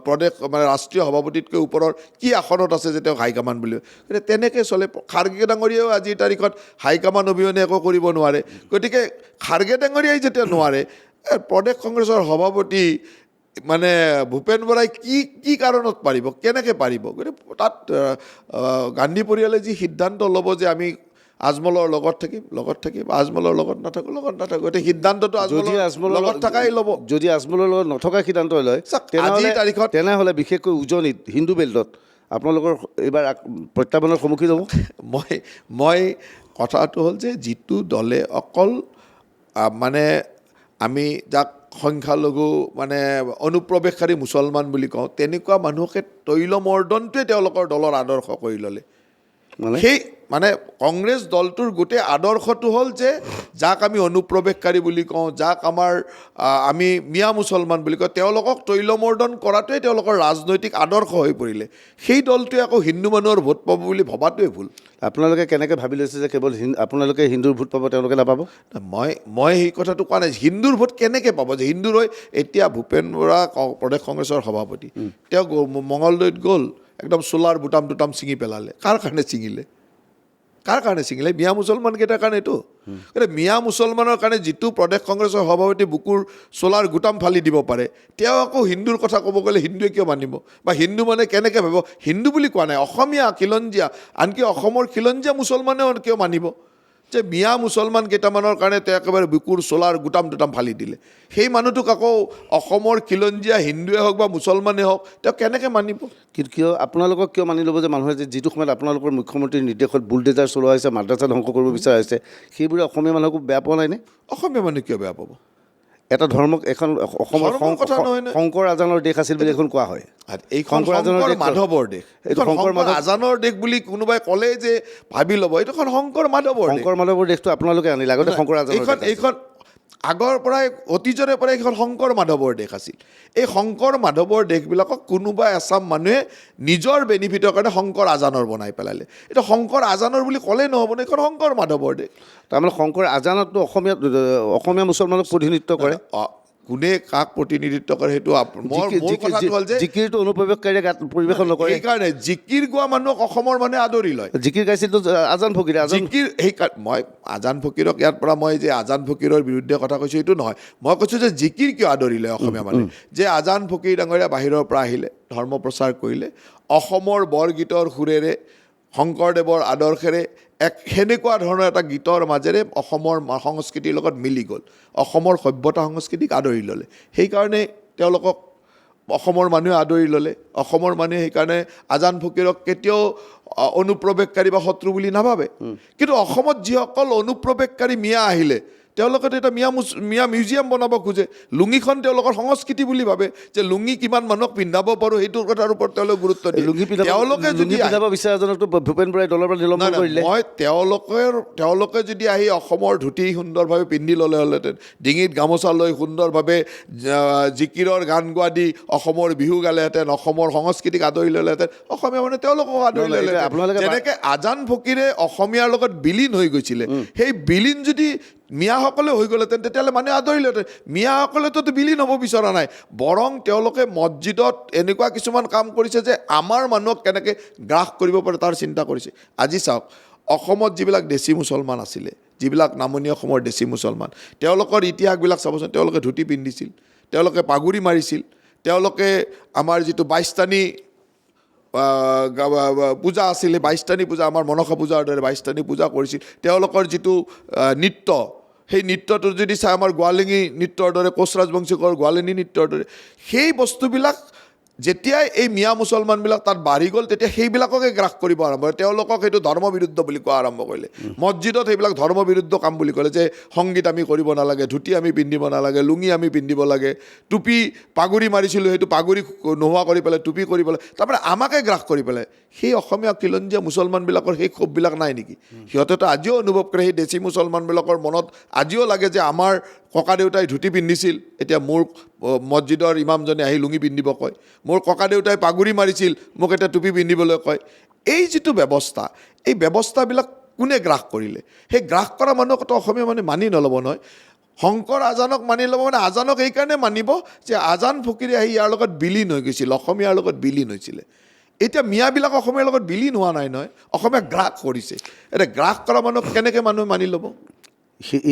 প্ৰদেশ মানে ৰাষ্ট্ৰীয় সভাপতিতকৈ ওপৰৰ কি আসনত আছে যে তেওঁক হাইকমাণ্ড বুলি? গতিকে তেনেকৈ চলে। খাৰ্গে ডাঙৰীয়াও আজিৰ তাৰিখত হাইকমাণ্ড অবিহনে একো কৰিব নোৱাৰে। গতিকে খাৰ্গে ডাঙৰীয়াই যেতিয়া নোৱাৰে, প্ৰদেশ কংগ্ৰেছৰ সভাপতি মানে ভূপেন বৰাই কি কাৰণত পাৰিব, কেনেকৈ পাৰিব? গতিকে তাত গান্ধী পৰিয়ালে যি সিদ্ধান্ত ল'ব যে আমি আজমলৰ লগত থাকিম, আজমলৰ লগত নাথাকোঁ, গতিকে সিদ্ধান্তটো আজমলৰ লগত থকাই ল'ব। যদি আজমলৰ লগত নথকা সিদ্ধান্ত লয় তেনেহ'লে বিশেষকৈ উজনিত হিন্দু বেল্টত আপোনালোকৰ এইবাৰ প্ৰত্যাহ্বানৰ সন্মুখীন হ'ব। মই কথাটো হ'ল যে যিটো দলে অকল মানে আমি যাক সংখ্যালঘু মানে অনুপ্ৰৱেশকাৰী মুছলমান বুলি কওঁ, তেনেকুৱা মানুহকে তৈলমৰ্দনটোৱে তেওঁলোকৰ দলৰ আদৰ্শ কৰি ল'লে। সেই মানে কংগ্ৰেছ দলটোৰ গোটেই আদৰ্শটো হ'ল যে যাক আমি অনুপ্ৰৱেশকাৰী বুলি কওঁ, যাক আমি মিয়া মুছলমান বুলি কওঁ, তেওঁলোকক তৈলমৰ্দন কৰাটোৱে তেওঁলোকৰ ৰাজনৈতিক আদৰ্শ হৈ পৰিলে। সেই দলটোৱে আকৌ হিন্দু মানুহৰ ভোট পাব বুলি ভবাটোৱে ভুল। আপোনালোকে কেনেকৈ ভাবি লৈছে যে কেৱল আপোনালোকে হিন্দুৰ ভোট পাব, তেওঁলোকে নাপাব? মই সেই কথাটো কোৱা নাই। হিন্দুৰ ভোট কেনেকৈ পাব? যে হিন্দুৰ হৈ এতিয়া ভূপেন বৰা প্ৰদেশ কংগ্ৰেছৰ সভাপতি, তেওঁ মঙলদৈত গ'ল, একদম চোলাৰ বুটাম ছিঙি পেলালে। কাৰ কাৰণে ছিঙিলে? মিয়া মুছলমান কেইটাৰ কাৰণেতো। গতিকে মিয়া মুছলমানৰ কাৰণে যিটো প্ৰদেশ কংগ্ৰেছৰ সভাপতি বুকুৰ চোলাৰ গুটাম ফালি দিব পাৰে, তেওঁ আকৌ হিন্দুৰ কথা ক'ব গ'লে হিন্দুৱে কিয় মানিব? বা হিন্দু মানে কেনেকৈ ভাবিব? হিন্দু বুলি কোৱা নাই, অসমীয়া খিলঞ্জীয়া, আনকি অসমৰ খিলঞ্জীয়া মুছলমানেও কিয় মানিব যে মিয়া মুছলমান কেইটামানৰ কাৰণে তেওঁ একেবাৰে বুকুৰ চোলাৰ গুটাম ফালি দিলে? সেই মানুহটোক আকৌ অসমৰ খিলঞ্জীয়া হিন্দুৱে হওক বা মুছলমানেই হওক তেওঁ কেনেকৈ মানিব? কিন্তু কিয় আপোনালোকক কিয় মানি ল'ব যে মানুহে যে যিটো সময়ত আপোনালোকৰ মুখ্যমন্ত্ৰীৰ নিৰ্দেশত বুলডেজাৰ চলোৱা হৈছে, মাদ্ৰাছা ধ্বংস কৰিব বিচৰা হৈছে, সেইবোৰে অসমীয়া মানুহকো বেয়া পোৱা নাইনে? অসমীয়া মানুহে কিয় বেয়া পাব? এটা ধৰ্মক এখন অসমৰ শংকৰ আজানৰ দেশ আছিল বুলি এখন কোৱা হয়। এইখন মাধৱৰ দেশ, শংকৰ আজানৰ দেশ বুলি কোনোবাই ক'লে যে ভাবি ল'ব এইটোখন শংকৰ মাধৱৰ দেশটো আপোনালোকে আনিলে। আগতে শংকৰ আজানৰ এইখন আগৰ পৰাই অতীজৰে পৰাই এইখন শংকৰ মাধৱৰ দেশ আছিল। এই শংকৰ মাধৱৰ দেশবিলাকক কোনোবা এচাম মানুহে নিজৰ বেনিফিটৰ কাৰণে শংকৰ আজানৰ বনাই পেলালে। এইটো শংকৰ আজানৰ বুলি ক'লেই নহ'ব, এইখন শংকৰ মাধৱৰ দেশ। তাৰমানে শংকৰ আজানততো অসমীয়া মুছলমানক প্ৰতিনিধিত্ব কৰে। কোনে কাক প্ৰতিনিধিত্ব কৰে সেইটো জিকিৰটো অনুপ্ৰৱেশকাৰীয়ে গাত পৰিৱেশন নকৰে। সেইকাৰণে জিকিৰ গোৱা মানুহক অসমৰ মানুহে আদৰি লয়। জিকিৰ গাইছিলতো আজান ফকীৰে। মই আজান ফকীৰক ইয়াৰ পৰা মই যে আজান ফকীৰৰ বিৰুদ্ধে কথা কৈছোঁ এইটো নহয়। মই কৈছোঁ যে জিকিৰ কিয় আদৰি লয় অসমীয়া মানুহে? যে আজান ফকীৰ ডাঙৰীয়া বাহিৰৰ পৰা আহিলে, ধৰ্ম প্ৰচাৰ কৰিলে, অসমৰ বৰগীতৰ সুৰেৰে, শংকৰদেৱৰ আদৰ্শেৰে সেনেকুৱা ধৰণৰ এটা গীতৰ মাজেৰে অসমৰ সংস্কৃতিৰ লগত মিলি গ'ল, অসমৰ সভ্যতা সংস্কৃতিক আদৰি ল'লে। সেইকাৰণে তেওঁলোকক অসমৰ মানুহে আদৰি ল'লে। অসমৰ মানুহে সেইকাৰণে আজান ফকীৰক কেতিয়াও অনুপ্ৰৱেশকাৰী বা শত্ৰু বুলি নাভাবে। কিন্তু অসমত যিসকল অনুপ্ৰৱেশকাৰী মিয়া আহিলে তেওঁলোকে এটা মিয়া মিউজিয়াম বনাব খোজে লুঙিখন তেওঁলোকৰ সংস্কৃতি বুলি ভাবে যে লুঙি কিমান মানুহক পিন্ধাব পাৰোঁ সেইটোৰ কথাৰ ওপৰত তেওঁলোকে গুৰুত্ব দিয়ে তেওঁলোকে যদি বিচাৰজনকতো ভূপেন বৰাই দলৰ পৰা নিলম্বন কৰিলে মই তেওঁলোকে যদি আহি অসমৰ ধুতি সুন্দৰভাৱে পিন্ধি ল'লেহেঁতেন ডিঙিত গামোচা লৈ সুন্দৰভাৱে জিকিৰৰ গান গোৱা দি অসমৰ বিহু গালেহেঁতেন অসমৰ সংস্কৃতিক আদৰি ল'লেহেঁতেন অসমীয়া মানুহে তেওঁলোকক আদৰি ল'লেহেঁতেন যেনেকৈ আজান ফকীৰে অসমীয়াৰ লগত বিলীন হৈ গৈছিলে সেই বিলীন যদি মিয়াসকলে হৈ গ'লহেঁতেন তেতিয়াহ'লে মানুহে আদৰিলেহেঁতেন মিয়াসকলেতো বিলীন হ'ব বিচৰা নাই বৰং তেওঁলোকে মছজিদত এনেকুৱা কিছুমান কাম কৰিছে যে আমাৰ মানুহক কেনেকৈ গ্ৰাস কৰিব পাৰে তাৰ চিন্তা কৰিছে আজি চাওক অসমত যিবিলাক দেশী মুছলমান আছিলে যিবিলাক নামনি অসমৰ দেশী মুছলমান তেওঁলোকৰ ইতিহাসবিলাক চাবচোন তেওঁলোকে ধুতি পিন্ধিছিল তেওঁলোকে পাগুৰি মাৰিছিল তেওঁলোকে আমাৰ যিটো বাইস্তানী পূজা আছিলে বাইস্তানী পূজা আমাৰ মনসা পূজাৰ দৰে বাইস্তানী পূজা কৰিছিল তেওঁলোকৰ যিটো নৃত্য সেই নৃত্যটো যদি চাই আমাৰ গোৱালিনী নৃত্যৰ দৰে কোচ ৰাজবংশীকৰ গোৱালিনী নৃত্যৰ দৰে সেই বস্তুবিলাক যেতিয়াই এই মিয়া মুছলমানবিলাক তাত বাঢ়ি গ'ল তেতিয়া সেইবিলাককে গ্ৰাস কৰিব আৰম্ভ কৰে তেওঁলোকক সেইটো ধৰ্মবিৰুদ্ধ বুলি কোৱা আৰম্ভ কৰিলে মছজিদত সেইবিলাক ধৰ্মবিৰুদ্ধ কাম বুলি ক'লে যে সংগীত আমি কৰিব নালাগে ধুতি আমি পিন্ধিব নালাগে লুঙি আমি পিন্ধিব লাগে টুপি পাগুৰি মাৰিছিলোঁ সেইটো পাগুৰি নোহোৱা কৰি পেলাই টুপি কৰি পেলাই তাৰপৰা আমাকে গ্ৰাস কৰি পেলাই সেই অসমীয়া খিলঞ্জীয়া মুছলমানবিলাকৰ সেই ক্ষোভবিলাক নাই নেকি সিহঁতেতো আজিও অনুভৱ কৰে সেই দেশী মুছলমানবিলাকৰ মনত আজিও লাগে যে আমাৰ ককা দেউতাই ধুতি পিন্ধিছিল এতিয়া মোৰ মছজিদৰ ইমামজনে আহি লুঙি পিন্ধিব কয় মোৰ ককা দেউতাই পাগুৰি মাৰিছিল মোক এতিয়া টুপি পিন্ধিবলৈ কয় এই যিটো ব্যৱস্থা এই ব্যৱস্থাবিলাক কোনে গ্ৰাস কৰিলে সেই গ্ৰাস কৰা মানুহকতো অসমীয়া মানুহে মানি নল'ব নহয় শংকৰ আজানক মানি ল'ব মানে আজানক এইকাৰণে মানিব যে আজান ফকীৰে আহি ইয়াৰ লগত বিলীন হৈ গৈছিল অসমীয়াৰ লগত বিলীন হৈছিলে এতিয়া মিয়াবিলাক অসমীয়াৰ লগত বিলীন হোৱা নাই নহয় অসমীয়া গ্ৰাস কৰিছে এতিয়া গ্ৰাস কৰা মানুহক কেনেকৈ মানুহে মানি ল'ব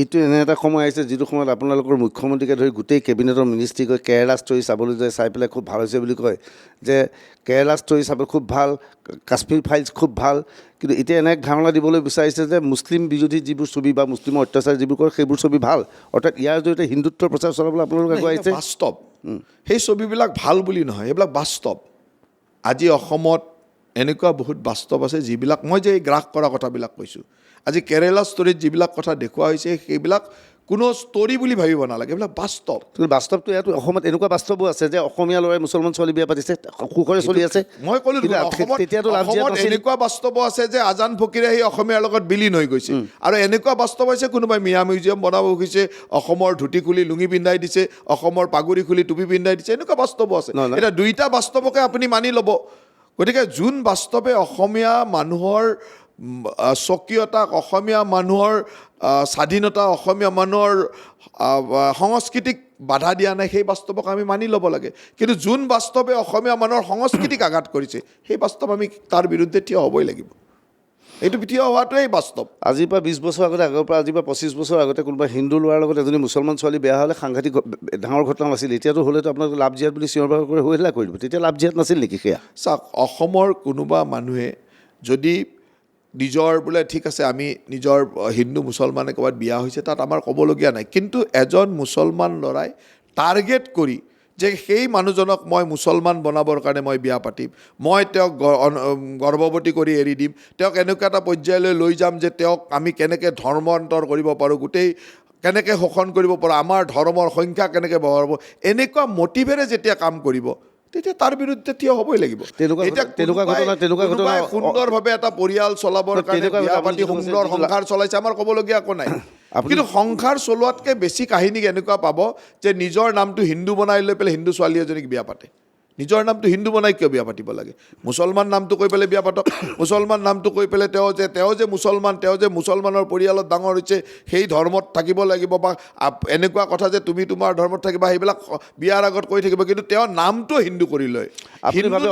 এইটো এনে এটা সময় আহিছে যিটো সময়ত আপোনালোকৰ মুখ্যমন্ত্ৰীকে ধৰি গোটেই কেবিনেটৰ মিনিষ্ট্ৰী গৈ কেৰেলা ষ্টৰী চাবলৈ যায় চাই পেলাই খুব ভাল হৈছে বুলি কয় যে কেৰেলা ষ্টৰী চাবলৈ খুব ভাল কাশ্মীৰ ফাইলছ খুব ভাল কিন্তু এতিয়া এনে ধাৰণা দিবলৈ বিচাৰিছে যে মুছলিম বিৰোধী যিবোৰ ছবি বা মুছলিমৰ অত্যাচাৰ যিবোৰ কৰে সেইবোৰ ছবি ভাল অৰ্থাৎ ইয়াৰ জৰিয়তে হিন্দুত্বৰ প্ৰচাৰ চলাবলৈ আপোনালোকে আগবাঢ়িছে বাস্তৱ সেই ছবিবিলাক ভাল বুলি নহয় এইবিলাক বাস্তৱ আজি অসমত এনেকুৱা বহুত বাস্তৱ আছে যিবিলাক মই যে এই গ্ৰাস কৰা কথাবিলাক কৈছোঁ আজি কেৰেলা ষ্টৰীত যিবিলাক কথা দেখুওৱা হৈছে সেইবিলাক কোনো ষ্টৰী বুলি ভাবিব নালাগে এইবিলাক বাস্তৱ কিন্তু বাস্তৱটো ইয়াতো অসমত এনেকুৱা বাস্তৱো আছে যে অসমীয়া ল'ৰাই মুছলমান ছোৱালী বিয়া পাতিছে সুখৰে চলি আছে মই ক'লোঁ তেতিয়াতো এনেকুৱা বাস্তৱো আছে যে আজান ফকীৰে সেই অসমীয়াৰ লগত বিলীন হৈ গৈছে আৰু এনেকুৱা বাস্তৱ হৈছে কোনোবাই মিয়া মিউজিয়াম বনাব খুজিছে অসমৰ ধুতি খুলি লুঙি পিন্ধাই দিছে অসমৰ পাগুৰি খুলি টুপি পিন্ধাই দিছে এনেকুৱা বাস্তৱো আছে এতিয়া দুইটা বাস্তৱকে আপুনি মানি ল'ব গতিকে যোন বাস্তৱে অসমীয়া মানুহৰ স্বকীয়তাক অসমীয়া মানুহৰ স্বাধীনতা অসমীয়া মানুহৰ সংস্কৃতিক বাধা দিয়া নাই সেই বাস্তৱক আমি মানি ল'ব লাগে কিন্তু যোন বাস্তৱে অসমীয়া মানুহৰ সংস্কৃতিক আঘাত কৰিছে সেই বাস্তৱ আমি তাৰ বিৰুদ্ধে থিয় হ'বই লাগিব এইটো থিয় হোৱাটোৱেই বাস্তৱ আজিৰ পৰা 20 বছৰ আগতে আগৰ পৰা আজিৰ পৰা 25 বছৰ আগতে কোনোবা হিন্দু ল'ৰাৰ লগত এজনী মুছলমান ছোৱালী বেয়া হ'লে সাংঘাতিক ডাঙৰ ঘটনা নাছিল এতিয়াতো হ'লেতো আপোনালোক লাভ জিহাদ বুলি চিঞৰ বাখৰ কৰি হৈলা কৰি দিব তেতিয়া লাভ জিহাদ নাছিল নেকি সেয়া চাওক অসমৰ কোনোবা মানুহে যদি নিজৰ বোলে ঠিক আছে আমি নিজৰ হিন্দু মুছলমানে ক'ৰবাত বিয়া হৈছে তাত আমাৰ ক'বলগীয়া নাই কিন্তু এজন মুছলমান ল'ৰাই টাৰ্গেট কৰি যে সেই মানুহজনক মই মুছলমান বনাবৰ কাৰণে মই বিয়া পাতিম মই তেওঁক গৰ্ভৱতী কৰি এৰি দিম তেওঁক এনেকুৱা এটা পৰ্যায়লৈ লৈ যাম যে তেওঁক আমি কেনেকৈ ধৰ্মান্তৰ কৰিব পাৰোঁ গোটেই কেনেকৈ শোষণ কৰিব পাৰোঁ আমাৰ ধৰ্মৰ সংখ্যা কেনেকৈ বঢ়াব এনেকুৱা মটিভেৰে যেতিয়া কাম কৰিব তেতিয়া তাৰ বিৰুদ্ধে থিয় হ'বই লাগিব তেনেকুৱা ঘটনা সুন্দৰভাৱে এটা পৰিয়াল চলাবৰ কাৰণে বিয়া পাতি সুন্দৰ সংসাৰ চলাইছে আমাৰ ক'বলগীয়া একো নাই কিন্তু সংসাৰ চলোৱাতকৈ বেছি কাহিনী এনেকুৱা পাব যে নিজৰ নামটো হিন্দু বনাই লৈ পেলাই হিন্দু ছোৱালী এজনীক বিয়া পাতে নিজৰ নামটো হিন্দু বনাই কিয় বিয়া পাতিব লাগে মুছলমান নামটো কৈ পেলাই বিয়া পাতক মুছলমান নামটো কৈ পেলাই তেওঁ যে মুছলমানৰ পৰিয়ালত ডাঙৰ হৈছে সেই ধৰ্মত থাকিব লাগিব বা এনেকুৱা কথা যে তুমি তোমাৰ ধৰ্মত থাকিবা সেইবিলাক বিয়াৰ আগত কৈ থাকিব কিন্তু তেওঁ নামটো হিন্দু কৰি লয়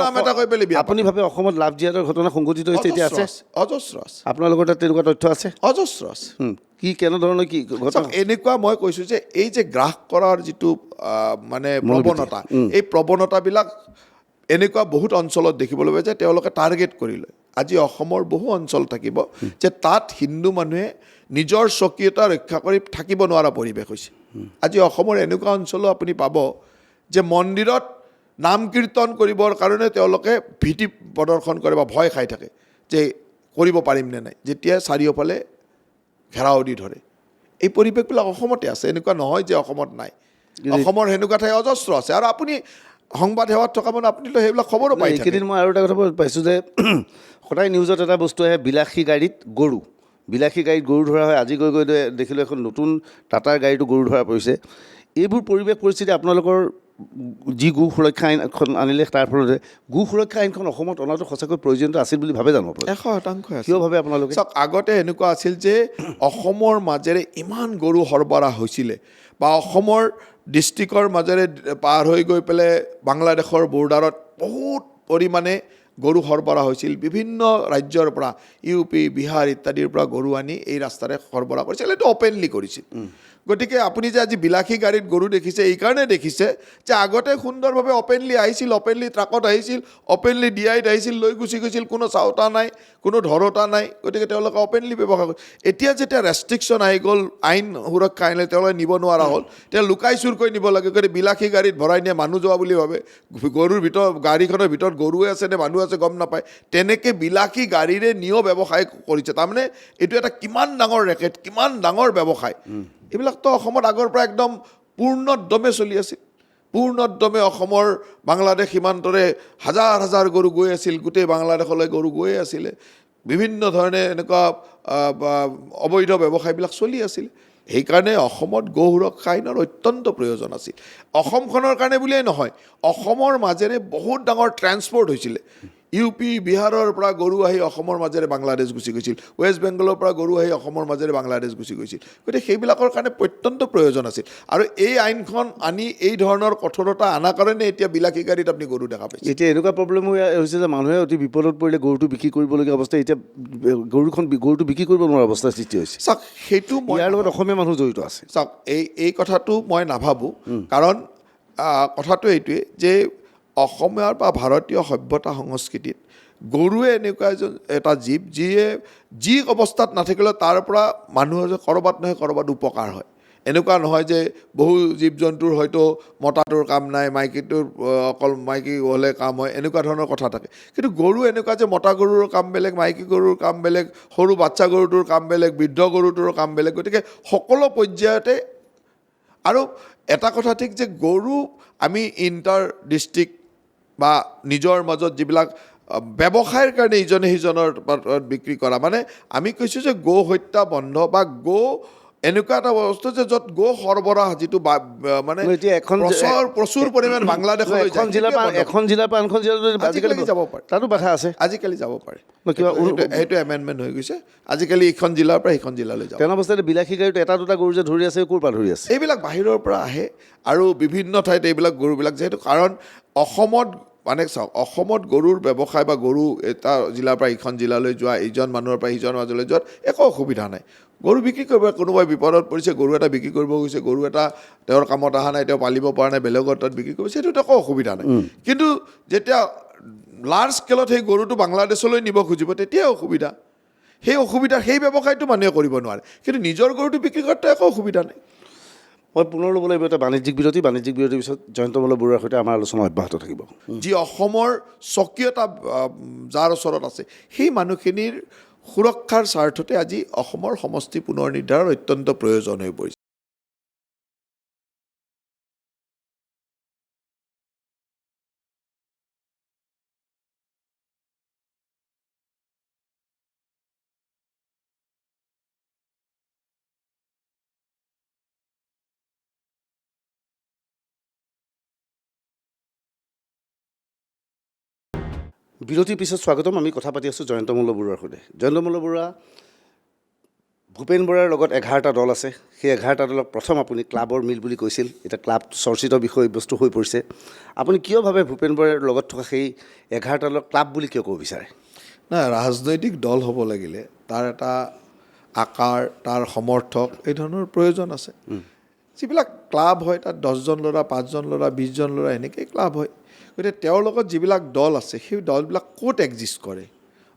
নাম এটা কৈ পেলাই বিয়া আপুনি ভাবে অসমত লাভ জিহাদৰ ঘটনা সংঘটিত হৈছে এতিয়া আছে অজস্ৰ আছে আপোনালোকৰ তাত তেনেকুৱা তথ্য আছে অজস্ৰ আছে কি কেনেধৰণৰ কি ঘটনা এনেকুৱা মই কৈছোঁ যে এই যে গ্ৰাস কৰাৰ যিটো মানে প্ৰৱণতা এই প্ৰৱণতাবিলাক এনেকুৱা বহুত অঞ্চলত দেখিবলৈ পাই যে তেওঁলোকে টাৰ্গেট কৰি লয় আজি অসমৰ বহু অঞ্চল থাকিব যে তাত হিন্দু মানুহে নিজৰ স্বকীয়তা ৰক্ষা কৰি থাকিব নোৱাৰা পৰিৱেশ হৈছে আজি অসমৰ এনেকুৱা অঞ্চলো আপুনি পাব যে মন্দিৰত নাম কীৰ্তন কৰিবৰ কাৰণে তেওঁলোকে ভীতি প্ৰদৰ্শন কৰে বা ভয় খাই থাকে যে কৰিব পাৰিম নে নাই যেতিয়া চাৰিওফালে ঘেৰাও দি ধৰে এই পৰিৱেশবিলাক অসমতে আছে, এনেকুৱা নহয় যে অসমত নাই। অসমৰ সেনেকুৱা ঠাই অজস্ৰ আছে, আৰু আপুনি সংবাদ সেৱাত থকা মানে আপুনিতো সেইবিলাক খবৰো পাই থাকে। এইকেইদিন মই আৰু এটা কথা পাইছোঁ যে সদায় নিউজত এটা বস্তু আহে, বিলাসী গাড়ীত গৰু ধৰা হয়। আজি গৈ দেখিলোঁ এখন নতুন টাটাৰ গাড়ীটো গৰু ধৰা পৰিছে। এইবোৰ পৰিৱেশ পৰিস্থিতি আপোনালোকৰ যি গো সুৰক্ষা আইনখন আনিলে তাৰ ফলতে গো সুৰক্ষা আইনখন অসমত অনাটো সঁচাকৈ প্ৰয়োজনীয়তা আছিল বুলি ভাবে জানো? 100% কিয় ভাবে আপোনালোকে? চাওক, আগতে এনেকুৱা আছিল যে অসমৰ মাজেৰে ইমান গৰু সৰবৰাহ হৈছিলে, বা অসমৰ ডিষ্ট্ৰিক্টৰ মাজেৰে পাৰ হৈ গৈ পেলাই বাংলাদেশৰ বৰ্ডাৰত বহুত পৰিমাণে গৰু সৰবৰাহ হৈছিল। বিভিন্ন ৰাজ্যৰ পৰা, UP, বিহাৰ ইত্যাদিৰ পৰা গৰু আনি এই ৰাস্তাৰে সৰবৰাহ কৰিছিল। এইটো অপেনলি কৰিছিল। গতিকে আপুনি যে আজি বিলাসী গাড়ীত গৰু দেখিছে, এইকাৰণে দেখিছে যে আগতে সুন্দৰভাৱে অপেনলি আহিছিল, অপেনলি ট্ৰাকত আহিছিল, অপেনলি DIত আহিছিল, লৈ গুচি গৈছিল, কোনো চাওতা নাই, কোনো ধৰোতা নাই। গতিকে তেওঁলোকে অপেনলি ব্যৱহাৰ কৰে। এতিয়া যেতিয়া ৰেষ্ট্ৰিকশ্যন আহি গ'ল, আইন সুৰক্ষা আইনে তেওঁলোকে নিব নোৱাৰা হ'ল, তেওঁ লুকাই চুৰকৈ নিব লাগে। গতিকে বিলাসী গাড়ীত ভৰাই নিয়ে, মানুহ যোৱা বুলি ভাবে, গৰুৰ ভিতৰত, গাড়ীখনৰ ভিতৰত গৰুৱে আছে নে মানুহ আছে গম নাপায়, তেনেকৈ বিলাসী গাড়ীৰে নিও ব্যৱসায় কৰিছে। তাৰমানে এইটো এটা কিমান ডাঙৰ ৰেকেট, কিমান ডাঙৰ ব্যৱসায়। এইবিলাকতো অসমত আগৰ পৰা একদম পূৰ্ণোদ্যমে চলি আছিল। পূৰ্ণোদ্যমে অসমৰ বাংলাদেশ সীমান্তৰে হাজাৰ হাজাৰ গৰু গৈ আছিল, গোটেই বাংলাদেশলৈ গৰু গৈয়ে আছিলে। বিভিন্ন ধৰণে এনেকুৱা অবৈধ ব্যৱসায়বিলাক চলি আছিল। সেইকাৰণে অসমত গো সুৰক্ষা আইনৰ অত্যন্ত প্ৰয়োজন আছিল। অসমখনৰ কাৰণে বুলিয়েই নহয়, অসমৰ মাজেৰে বহুত ডাঙৰ ট্ৰেন্সপৰ্ট হৈছিলে। UP, বিহাৰৰ পৰা গৰু আহি অসমৰ মাজেৰে বাংলাদেশ গুচি গৈছিল, ৱেষ্ট বেংগলৰ পৰা গৰু আহি অসমৰ মাজেৰে বাংলাদেশ গুচি গৈছিল। গতিকে সেইবিলাকৰ কাৰণে অত্যন্ত প্ৰয়োজন আছিল। আৰু এই আইনখন আনি এই ধৰণৰ কঠোৰতা অনাৰ কাৰণে এতিয়া বিলাসী গাড়ীত আপুনি গৰু দেখা পাইছে। এতিয়া এনেকুৱা প্ৰব্লেম হৈছে যে মানুহে অতি বিপদত পৰিলে গৰুটো বিক্ৰী কৰিবলগীয়া অৱস্থা, এতিয়া গৰুটো বিক্ৰী কৰিব নোৱাৰা অৱস্থাৰ সৃষ্টি হৈছে। চাওক, সেইটো ইয়াৰ লগত অসমীয়া মানুহ জড়িত আছে। চাওক, এই কথাটো মই নাভাবোঁ, কাৰণ কথাটো এইটোৱে যে অসমীয়াৰ বা ভাৰতীয় সভ্যতা সংস্কৃতিত গৰুৱে এনেকুৱা এটা জীৱ, যি অৱস্থাত নাথাকিলেও তাৰ পৰা মানুহৰ ক'ৰবাত নহয় ক'ৰবাত উপকাৰ হয়। এনেকুৱা নহয় যে বহু জীৱ জন্তুৰ হয়তো মতাটোৰ কাম নাই, মাইকীটোৰ অকল মাইকী হ'লে কাম হয়, এনেকুৱা ধৰণৰ কথা থাকে। কিন্তু গৰু এনেকুৱা যে মতা গৰুৰ কাম বেলেগ, মাইকী গৰুৰ কাম বেলেগ, সৰু বাচ্চা গৰুটোৰ কাম বেলেগ, বৃদ্ধ গৰুটোৰ কাম বেলেগ। গতিকে সকলো পৰ্যায়তে, আৰু এটা কথা ঠিক যে গৰু আমি ইণ্টাৰ ডিষ্ট্ৰিক্ট বা নিজৰ মাজত যিবিলাক ব্যৱসায়ৰ কাৰণে ইজনে সিজনৰ বিক্ৰী কৰা, মানে আমি কৈছোঁ যে গো হত্যা বন্ধ, বা গো এনেকুৱা এটা বস্তু যে য'ত গো সৰবৰাহ যিটো মানে প্ৰচুৰ পৰিমাণ বাংলাদেশলৈ এখন জিলাৰ পৰা আনখন জিলালৈ আজিকালি যাব পাৰে, তাতো বাধা আছে। আজিকালি যাব পাৰে, সেইটো এমেণ্ডমেণ্ট হৈ গৈছে। আজিকালি ইখন জিলাৰ পৰা সিখন জিলালৈ যাব। তেনে অৱস্থাতে বিলাসী গাড়ীত এটা দুটা গৰু যে ধৰি আছে, ক'ৰ পৰা ধৰি আছে? এইবিলাক বাহিৰৰ পৰা আহে, আৰু বিভিন্ন ঠাইত এইবিলাক গৰুবিলাক, যিহেতু কাৰণ অসমত মানে চাওক, অসমত গৰুৰ ব্যৱসায় বা গৰু এটা জিলাৰ পৰা ইখন জিলালৈ যোৱা, ইজন মানুহৰ পৰা সিজন মাজলৈ যোৱাত একো অসুবিধা নাই। গৰু বিক্ৰী কৰিব, কোনোবাই বিপদত পৰিছে, গৰু এটা বিক্ৰী কৰিব গৈছে, গৰু এটা তেওঁৰ কামত অহা নাই, তেওঁ পালিব পৰা নাই, বেলেগৰ তাত বিক্ৰী কৰিছে, সেইটোত একো অসুবিধা নাই। কিন্তু যেতিয়া লাৰ্জ স্কেলত সেই গৰুটো বাংলাদেশলৈ নিব খুজিব, তেতিয়াই অসুবিধা। সেই ব্যৱসায়টো মানুহে কৰিব নোৱাৰে, কিন্তু নিজৰ গৰুটো বিক্ৰী কৰাটো একো অসুবিধা নাই। মই পুনৰ ল'ব লাগিব এটা বাণিজ্যিক বিৰতিৰ পিছত জয়ন্ত মল্ল বৰুৱাৰ সৈতে আমাৰ আলোচনা অব্যাহত থাকিব। যি অসমৰ স্বকীয়তা যাৰ ওচৰত আছে, সেই মানুহখিনিৰ সুৰক্ষাৰ স্বাৰ্থতে আজি অসমৰ সমষ্টি পুনৰ নিৰ্ধাৰণ অত্যন্ত প্ৰয়োজন হৈ পৰিছে। বিৰতিৰ পিছত স্বাগতম। আমি কথা পাতি আছোঁ জয়ন্ত মল্ল বৰুৱাৰ সৈতে। জয়ন্ত মল্ল বৰুৱা, ভূপেন বৰাৰ লগত 11টা দল আছে, সেই 11টা দলক প্ৰথম আপুনি ক্লাবৰ মিল বুলি কৈছিল, এতিয়া ক্লাব চৰ্চিত বিষয়বস্তু হৈ পৰিছে। আপুনি কিয় ভাবে ভূপেন বৰাৰ লগত থকা সেই 11টা দলক ক্লাব বুলি কিয় ক'ব বিচাৰে? নাই, ৰাজনৈতিক দল হ'ব লাগিলে তাৰ এটা আকাৰ, তাৰ সমৰ্থক, এই ধৰণৰ প্ৰয়োজন আছে। যিবিলাক ক্লাব হয়, তাত 10জন ল'ৰা, 5জন ল'ৰা, 20জন ল'ৰা, এনেকেই ক্লাব হয়। গতিকে তেওঁৰ লগত যিবিলাক দল আছে, সেই দলবিলাক ক'ত এক্সিষ্ট কৰে?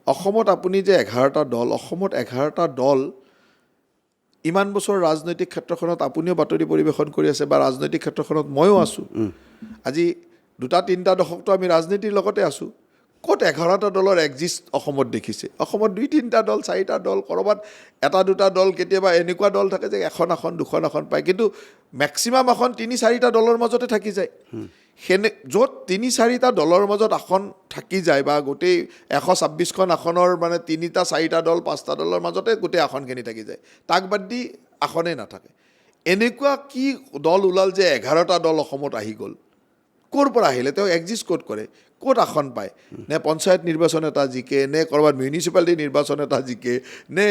অসমত আপুনি যে 11টা দল, অসমত 11টা দল, ইমান বছৰ ৰাজনৈতিক ক্ষেত্ৰখনত আপুনিও বাতৰি পৰিৱেশন কৰি আছে, বা ৰাজনৈতিক ক্ষেত্ৰখনত ময়ো আছোঁ। আজি 2-3টা দশকটো আমি ৰাজনীতিৰ লগতে আছোঁ। ক'ত 11টা দলৰ এক্সিষ্ট অসমত দেখিছে? অসমত 2-3টা দল 4টা দল, ক'ৰবাত 1-2টা দল, কেতিয়াবা এনেকুৱা দল থাকে যে এখন আসন 2খন আসন পায়, কিন্তু মেক্সিমাম আসন 3-4টা দলৰ মাজতে থাকি যায়। য'ত 3-4টা দলৰ মাজত আসন থাকি যায় বা গোটেই 126খন আসনৰ মানে 3-4টা দল 5টা দলৰ মাজতে গোটেই আসনখিনি থাকি যায়, তাক বাদ দি আসনেই নাথাকে। এনেকুৱা কি দল ওলাল যে 11টা দল অসমত আহি গ'ল? ক'ৰ পৰা আহিলে? তেওঁ এক্সিষ্ট ক'ত কৰে? ক'ত আসন পায়? নে পঞ্চায়ত নিৰ্বাচন এটা জিকে, নে ক'ৰবাত মিউনিচিপালিটি নিৰ্বাচন এটা জিকে, নে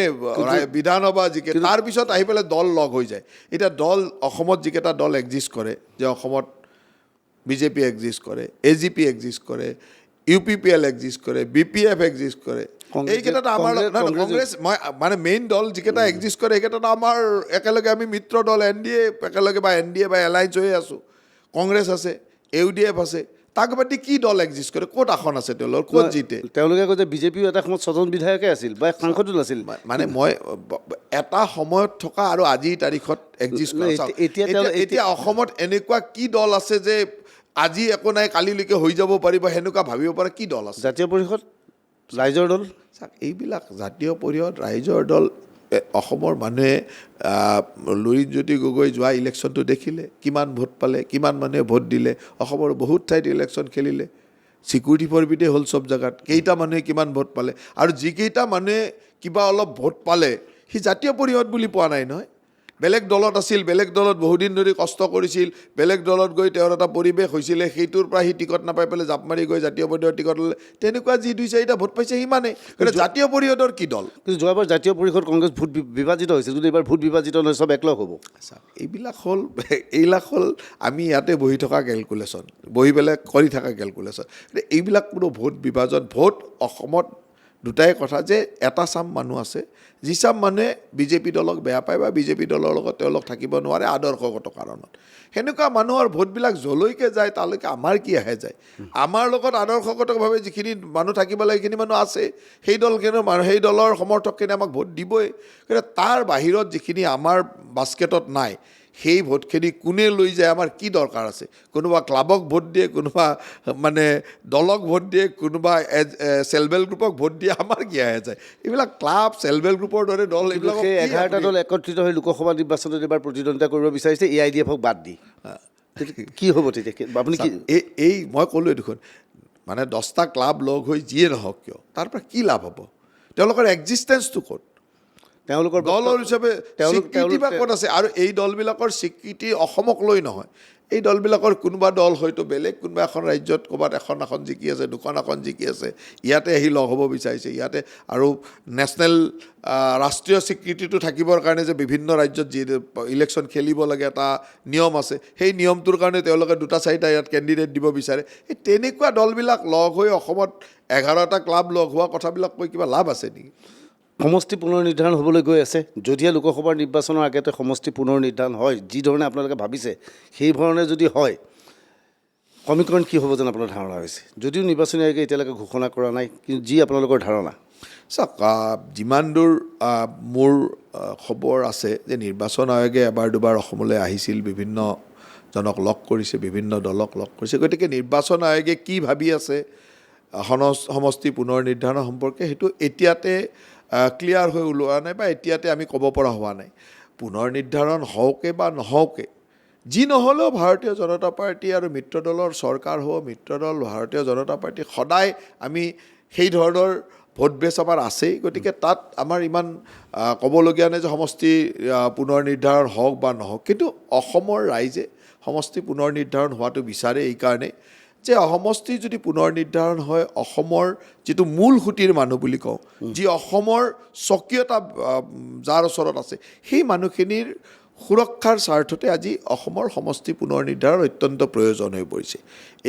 বিধানসভা জিকে, তাৰপিছত আহি পেলাই দল লগ হৈ যায়। এতিয়া দল অসমত যিকেইটা দল এক্সিষ্ট কৰে, যে অসমত বিজেপি এক্সিষ্ট কৰে, AGP এক্সিষ্ট কৰে, UPPL এক্সিষ্ট কৰে, BPF এক্সিষ্ট কৰে, এইকেইটাতো আমাৰ কংগ্ৰেছ মানে মেইন দল যিকেইটা এক্সিষ্ট কৰে সেইকেইটাতো আমাৰ একেলগে আমি মিত্ৰ দল NDA একেলগে বা NDA বা এলায়েন্স হৈ আছোঁ। কংগ্ৰেছ আছে, UDF আছে, তাক বাদ দি কি দল এক্সিষ্ট কৰে? ক'ত আসন আছে তেওঁলোকৰ? ক'ত জিতে? তেওঁলোকে কয় যে বিজেপিও এটা সময়ত 6জন বিধায়কে আছিল বা সাংসদো নাছিল। মানে মই এটা সময়ত থকা আৰু আজিৰ তাৰিখত এক্সিষ্ট কৰা, এতিয়া অসমত এনেকুৱা কি দল আছে যে আজি একো নাই কালিলৈকে হৈ যাব পাৰিব সেনেকুৱা ভাবিব পৰা কি দল আছে? জাতীয় পৰিষদ, ৰাইজৰ দল, এইবিলাক জাতীয় পৰিষদ, ৰাইজৰ দল। অসমৰ মানুহে লুৰিণজ্যোতি গগৈ যোৱা ইলেকশ্যনটো দেখিলে, কিমান ভোট পালে, কিমান মানুহে ভোট দিলে। অসমৰ বহুত ঠাইত ইলেকশ্যন খেলিলে, চিকিউৰিটি ফৰবিডে হ'ল চব জেগাত। কেইটা মানুহে কিমান ভোট পালে, আৰু যিকেইটা মানুহে কিবা অলপ ভোট পালে সি জাতীয় পৰিষদ বুলি পোৱা নাই নহয়। বেলেগ দলত আছিল, বেলেগ দলত বহুদিন ধৰি কষ্ট কৰিছিল, বেলেগ দলত গৈ তেওঁৰ এটা পৰিৱেশ হৈছিলে, সেইটোৰ পৰা সি টিকট নাপাই পেলাই জাপ মাৰি গৈ জাতীয় পৰিষদৰ টিকট ল'লে। তেনেকুৱা যি 2-4টা ভোট পাইছে সিমানেই। জাতীয় পৰিষদৰ কি দল? কিন্তু যোৱাবাৰ জাতীয় পৰিষদ কংগ্ৰেছ ভোট বিভাজিত হৈছে, যদি এইবাৰ ভোট বিভাজিত নহয় চব একলগ হ'ব। এইবিলাক হ'ল আমি ইয়াতে বহি থকা কেলকুলেশ্যন, বহি পেলাই কৰি থকা কেলকুলেশ্যন। এইবিলাক কোনো ভোট বিভাজন, ভোট অসমত দুটাই কথা, যে এটা চাম মানুহ আছে যি চাম মানুহে বিজেপি দলক বেয়া পায় বা বিজেপি দলৰ লগত তেওঁলোক থাকিব নোৱাৰে আদৰ্শগত কাৰণত। সেনেকুৱা মানুহৰ ভোটবিলাক যলৈকে যায় তালৈকে আমাৰ কি আহে যায়? আমাৰ লগত আদৰ্শগতভাৱে যিখিনি মানুহ থাকিব লাগে সেইখিনি মানুহ আছে, সেই দলৰ সমৰ্থকখিনি আমাক ভোট দিবই। কিন্তু তাৰ বাহিৰত যিখিনি আমাৰ বাস্কেটত নাই, সেই ভোটখিনি কোনে লৈ যায়, আমাৰ কি দৰকাৰ আছে? কোনোবা ক্লাবক ভোট দিয়ে, কোনোবা মানে দলক ভোট দিয়ে, কোনোবা চেল্ফ হেল্প গ্ৰুপক ভোট দিয়ে, আমাৰ কি আহে যায়? এইবিলাক ক্লাব, চেল্ফ হেল্প গ্ৰুপৰ দৰে দল, এইবিলাক 11টা দল একত্ৰিত হৈ লোকসভা নিৰ্বাচনত এবাৰ প্ৰতিদ্বন্দ্বিতা কৰিব বিচাৰিছে AIDFক বাদ দি। কি হ'ব তেতিয়া? আপুনি কি মই ক'লোৱে দেখোন, মানে 10টা ক্লাব লগ হৈ যিয়ে নহওক কিয় তাৰ পৰা কি লাভ হ'ব? তেওঁলোকৰ এক্সিষ্টেঞ্চটো ক'ত? তেওঁলোকৰ দলৰ হিচাপে স্বীকৃতি বা ক'ত আছে? আৰু এই দলবিলাকৰ স্বীকৃতি অসমক লৈ নহয়, এই দলবিলাকৰ কোনোবা দল হয়তো বেলেগ কোনোবা এখন ৰাজ্যত ক'ৰবাত এখন আসন জিকি আছে, 2খন আসন জিকি আছে, ইয়াতে আহি লগ হ'ব বিচাৰিছে ইয়াতে। আৰু নেশ্যনেল ৰাষ্ট্ৰীয় স্বীকৃতিটো থাকিবৰ কাৰণে যে বিভিন্ন ৰাজ্যত যি ইলেকশ্যন খেলিব লাগে এটা নিয়ম আছে, সেই নিয়মটোৰ কাৰণে তেওঁলোকে 2-4টা ইয়াত কেণ্ডিডেট দিব বিচাৰে। এই তেনেকুৱা দলবিলাক লগ হৈ অসমত 11টা ক্লাব লগ হোৱা কথাবিলাক কৈ কিবা লাভ আছে নেকি? সমষ্টি পুনৰ নিৰ্ধাৰণ হ'বলৈ গৈ আছে। যদিহে লোকসভাৰ নিৰ্বাচনৰ আগতে সমষ্টি পুনৰ নিৰ্ধাৰণ হয়, যি ধৰণে আপোনালোকে ভাবিছে সেই ধৰণে যদি হয়, সমীকৰণ কি হ'ব যেন আপোনাৰ ধাৰণা হৈছে? যদিও নিৰ্বাচনী আয়োগে এতিয়ালৈকে ঘোষণা কৰা নাই, কিন্তু যি আপোনালোকৰ ধাৰণা। চাওক, যিমান দূৰ মোৰ খবৰ আছে যে নিৰ্বাচন আয়োগে এবাৰ দুবাৰ অসমলৈ আহিছিল, বিভিন্ন জনক লগ কৰিছে, বিভিন্ন দলক লগ কৰিছে। গতিকে নিৰ্বাচন আয়োগে কি ভাবি আছে সমষ্টি পুনৰ নিৰ্ধাৰণৰ সম্পৰ্কে, সেইটো এতিয়াতে ক্লিয়াৰ হৈ ওলোৱা নাই বা এতিয়াতে আমি ক'ব পৰা হোৱা নাই। পুনৰ নিৰ্ধাৰণ হওকে বা নহওকে, যি নহ'লেও ভাৰতীয় জনতা পাৰ্টি আৰু মিত্ৰ দলৰ চৰকাৰ হ'ব, মিত্ৰ দল ভাৰতীয় জনতা পাৰ্টি সদায় আমি সেই ধৰণৰ ভোট বেচ আমাৰ আছেই। গতিকে তাত আমাৰ ইমান ক'বলগীয়া নাই যে সমষ্টি পুনৰ নিৰ্ধাৰণ হওক বা নহওক। কিন্তু অসমৰ ৰাইজে সমষ্টি পুনৰ নিৰ্ধাৰণ হোৱাটো বিচাৰে এইকাৰণে যে সমষ্টি যদি পুনৰ নিৰ্ধাৰণ হয়, অসমৰ যিটো মূল সুঁতিৰ মানুহ বুলি কওঁ, যি অসমৰ স্বকীয়তা যাৰ ওচৰত আছে, সেই মানুহখিনিৰ সুৰক্ষাৰ স্বাৰ্থতে আজি অসমৰ সমষ্টি পুনৰ নিৰ্ধাৰণ অত্যন্ত প্ৰয়োজন হৈ পৰিছে।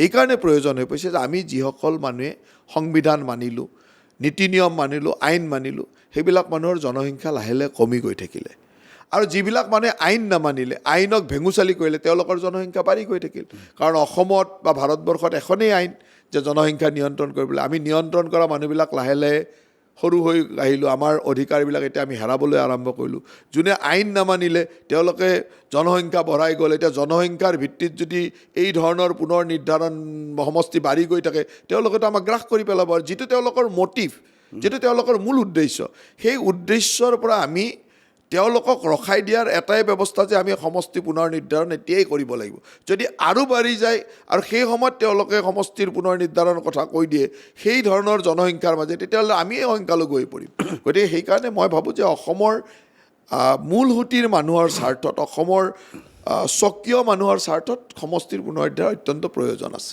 এইকাৰণে প্ৰয়োজন হৈ পৰিছে যে আমি যিসকল মানুহে সংবিধান মানিলোঁ, নীতি নিয়ম মানিলোঁ, আইন মানিলোঁ, সেইবিলাক মানুহৰ জনসংখ্যা লাহে লাহে কমি গৈ থাকিলে। আৰু যিবিলাক মানুহে আইন নামানিলে, আইনক ভেঙুচালি কৰিলে, তেওঁলোকৰ জনসংখ্যা বাঢ়ি গৈ থাকিল। কাৰণ অসমত বা ভাৰতবৰ্ষত এখনেই আইন যে জনসংখ্যা নিয়ন্ত্ৰণ কৰিবলৈ, আমি নিয়ন্ত্ৰণ কৰা মানুহবিলাক লাহে লাহে সৰু হৈ আহিলোঁ আমাৰ অধিকাৰবিলাক এতিয়া আমি হেৰাবলৈ আৰম্ভ কৰিলোঁ যোনে আইন নামানিলে তেওঁলোকে জনসংখ্যা বঢ়াই গ'ল এতিয়া জনসংখ্যাৰ ভিত্তিত যদি এই ধৰণৰ পুনৰ নিৰ্ধাৰণ সমষ্টি বাঢ়ি গৈ থাকে তেওঁলোকেতো আমাক গ্ৰাস কৰি পেলাব আৰু যিটো তেওঁলোকৰ মটিভ যিটো তেওঁলোকৰ মূল উদ্দেশ্য সেই উদ্দেশ্যৰ পৰা আমি তেওঁলোকক ৰখাই দিয়াৰ এটাই ব্যৱস্থা যে আমি সমষ্টি পুনৰ নিৰ্ধাৰণ এতিয়াই কৰিব লাগিব যদি আৰু বাঢ়ি যায় আৰু সেই সময়ত তেওঁলোকে সমষ্টিৰ পুনৰ নিৰ্ধাৰণৰ কথা কৈ দিয়ে সেই ধৰণৰ জনসংখ্যাৰ মাজে তেতিয়াহ'লে আমিয়ে সংখ্যালঘু হৈ পৰিম গতিকে সেইকাৰণে মই ভাবোঁ যে অসমৰ মূল সুঁতিৰ মানুহৰ স্বাৰ্থত অসমৰ স্বকীয় মানুহৰ স্বাৰ্থত সমষ্টিৰ পুনৰ নিৰ্ধাৰণ অত্যন্ত প্ৰয়োজন আছে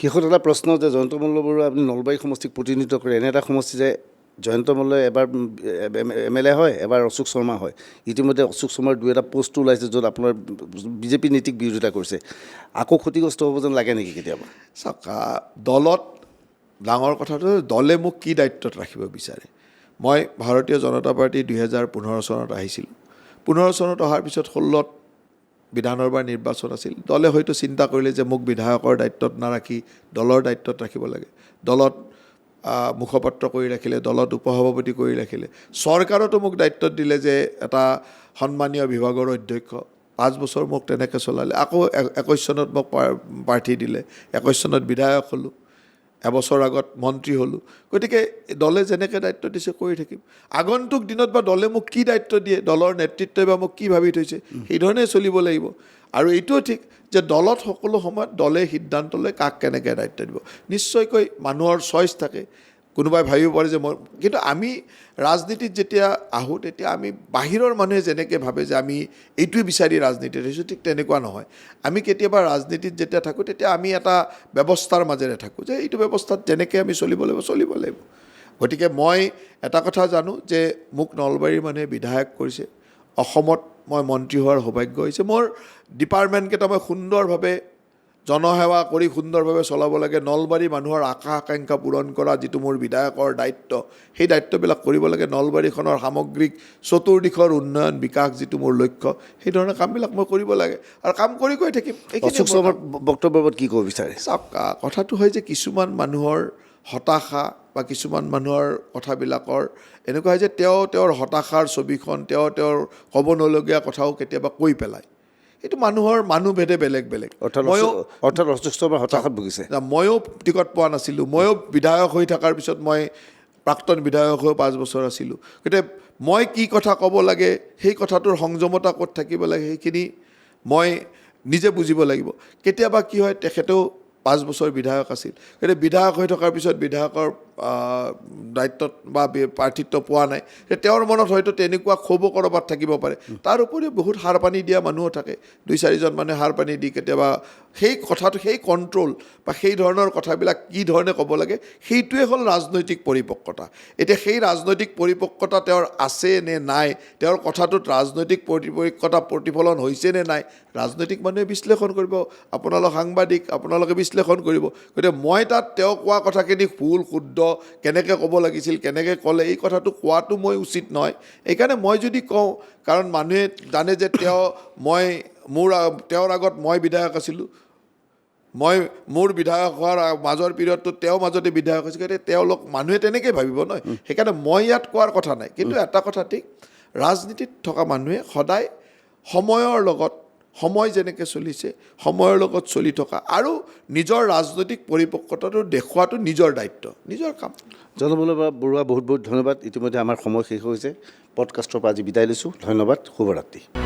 শেষত এটা প্ৰশ্ন যে জয়ন্ত মল্ল বৰুৱা আপুনি নলবাৰী সমষ্টিক প্ৰতিনিধিত্ব কৰে এনে এটা সমষ্টি যে জয়ন্ত মল্লই এবাৰ MLA হয় এবাৰ অশোক শৰ্মা হয় ইতিমধ্যে অশোক শৰ্মাৰ 2-এটা পোষ্ট ওলাইছে য'ত আপোনাৰ বিজেপি নীতিক বিৰোধিতা কৰিছে আকৌ ক্ষতিগ্ৰস্ত হ'ব যেন লাগে নেকি কেতিয়াবা চাওক দলত ডাঙৰ কথাটো দলে মোক কি দায়িত্বত ৰাখিব বিচাৰে মই ভাৰতীয় জনতা পাৰ্টি 2015 চনত আহিছিলোঁ 15 চনত অহাৰ পিছত 16ত বিধানসভাৰ নিৰ্বাচন আছিল দলে হয়তো চিন্তা কৰিলে যে মোক বিধায়কৰ দায়িত্বত নাৰাখি দলৰ দায়িত্বত ৰাখিব লাগে দলত মুখপাত্ৰ কৰি ৰাখিলে দলত উপসভাপতি কৰি ৰাখিলে চৰকাৰতো মোক দায়িত্বত দিলে যে এটা সন্মানীয় বিভাগৰ অধ্যক্ষ 5 বছৰ মোক তেনেকৈ চলালে আকৌ 21 চনত মোক প্ৰাৰ্থী দিলে 21 চনত বিধায়ক হ'লোঁ এবছৰ আগত মন্ত্ৰী হ'লোঁ গতিকে দলে যেনেকৈ দায়িত্ব দিছে কৰি থাকিম আগন্তুক দিনত বা দলে মোক কি দায়িত্ব দিয়ে দলৰ নেতৃত্বই বা মোক কি ভাবি থৈছে সেইধৰণে চলিব লাগিব আৰু এইটোও ঠিক যে দলত সকলো সময়ত দলে সিদ্ধান্ত লয় কাক কেনেকৈ দায়িত্ব দিব নিশ্চয়কৈ মানুহৰ চইচ থাকে কোনোবাই ভাবিব পাৰে যে মই কিন্তু আমি ৰাজনীতিত যেতিয়া আহোঁ তেতিয়া আমি বাহিৰৰ মানুহে যেনেকৈ ভাবে যে আমি এইটোৱে বিচাৰি ৰাজনীতিত আহিছোঁ ঠিক তেনেকুৱা নহয় আমি কেতিয়াবা ৰাজনীতিত যেতিয়া থাকোঁ তেতিয়া আমি এটা ব্যৱস্থাৰ মাজেৰে থাকোঁ যে এইটো ব্যৱস্থাত যেনেকৈ আমি চলিব লাগিব গতিকে মই এটা কথা জানো যে মোক নলবাৰীৰ মানুহে বিধায়ক কৰিছে অসমত মই মন্ত্ৰী হোৱাৰ সৌভাগ্য হৈছে মোৰ ডিপাৰ্টমেণ্টকেইটা মই সুন্দৰভাৱে জনসেৱা কৰি সুন্দৰভাৱে চলাব লাগে নলবাৰী মানুহৰ আশা আকাংক্ষা পূৰণ কৰা যিটো মোৰ বিধায়কৰ দায়িত্ব সেই দায়িত্ববিলাক কৰিব লাগে নলবাৰীখনৰ সামগ্ৰিক চতুৰ্দিশৰ উন্নয়ন বিকাশ যিটো মোৰ লক্ষ্য সেই ধৰণৰ কামবিলাক মই কৰিব লাগে আৰু কাম কৰি গৈ থাকিম অশোক শৰ্মাৰ বক্তব্যত কি ক'ব বিচাৰে চাওক কথাটো হয় যে কিছুমান মানুহৰ হতাশা বা কিছুমান মানুহৰ কথাবিলাকৰ এনেকুৱা হয় যে তেওঁৰ হতাশাৰ ছবিখন তেওঁৰ ক'ব নলগীয়া কথাও কেতিয়াবা কৈ পেলায় এইটো মানুহভেদে বেলেগ অৰ্থাৎ অশোক শৰ্মাৰ হতাশাত ভুগিছে ময়ো টিকট পোৱা নাছিলোঁ ময়ো বিধায়ক হৈ থকাৰ পিছত মই প্ৰাক্তন বিধায়ক হৈ 5 বছৰ আছিলোঁ গতিকে মই কি কথা ক'ব লাগে সেই কথাটোৰ সংযমতা ক'ত থাকিব লাগে সেইখিনি মই নিজে বুজিব লাগিব কেতিয়াবা কি হয় তেখেতেও 5 বছৰ বিধায়ক আছিল গতিকে বিধায়ক হৈ থকাৰ পিছত বিধায়কৰ দায়িত্বত বা প্ৰাৰ্থিত্ব পোৱা নাই তেওঁৰ মনত হয়তো তেনেকুৱা ক্ষোভ ক'ৰবাত থাকিব পাৰে তাৰ উপৰিও বহুত সাৰ পানী দিয়া মানুহো থাকে 2-4জন মানুহে সাৰ পানী দি কেতিয়াবা সেই কথাটো সেই কণ্ট্ৰল বা সেই ধৰণৰ কথাবিলাক কি ধৰণে ক'ব লাগে সেইটোৱে হ'ল ৰাজনৈতিক পৰিপক্কতা এতিয়া সেই ৰাজনৈতিক পৰিপক্কতা তেওঁৰ আছে নে নাই তেওঁৰ কথাটোত ৰাজনৈতিক পৰিপক্কতা প্ৰতিফলন হৈছে নে নাই ৰাজনৈতিক মানুহে বিশ্লেষণ কৰিব আপোনালোক সাংবাদিক আপোনালোকে বিশ্লেষণ কৰিব গতিকে মই তাত তেওঁ কোৱা কথাখিনি ভুল শুদ্ধ কেনেকৈ ক'ব লাগিছিল কেনেকৈ ক'লে এই কথাটো কোৱাটো মই উচিত নহয় এইকাৰণে মই যদি কওঁ কাৰণ মানুহে জানে যে তেওঁৰ আগত মই বিধায়ক আছিলোঁ মোৰ বিধায়ক হোৱাৰ মাজৰ পিৰিয়ডটোত তেওঁ মাজতে বিধায়ক হৈছে গতিকে মানুহে তেনেকৈ ভাবিব নহয় সেইকাৰণে মই ইয়াত কোৱাৰ কথা নাই কিন্তু এটা কথা ঠিক ৰাজনীতিত থকা মানুহে সদায় সময় যেনেকৈ চলিছে সময়ৰ লগত চলি থকা আৰু নিজৰ ৰাজনৈতিক পৰিপক্কতাটো দেখুৱাটো নিজৰ দায়িত্ব নিজৰ কাম জয়ন্ত মল্ল বৰুৱা বহুত ধন্যবাদ ইতিমধ্যে আমাৰ সময় শেষ হৈছে পডকাষ্টৰ পৰা আজি বিদায় লৈছোঁ ধন্যবাদ শুভৰাত্ৰি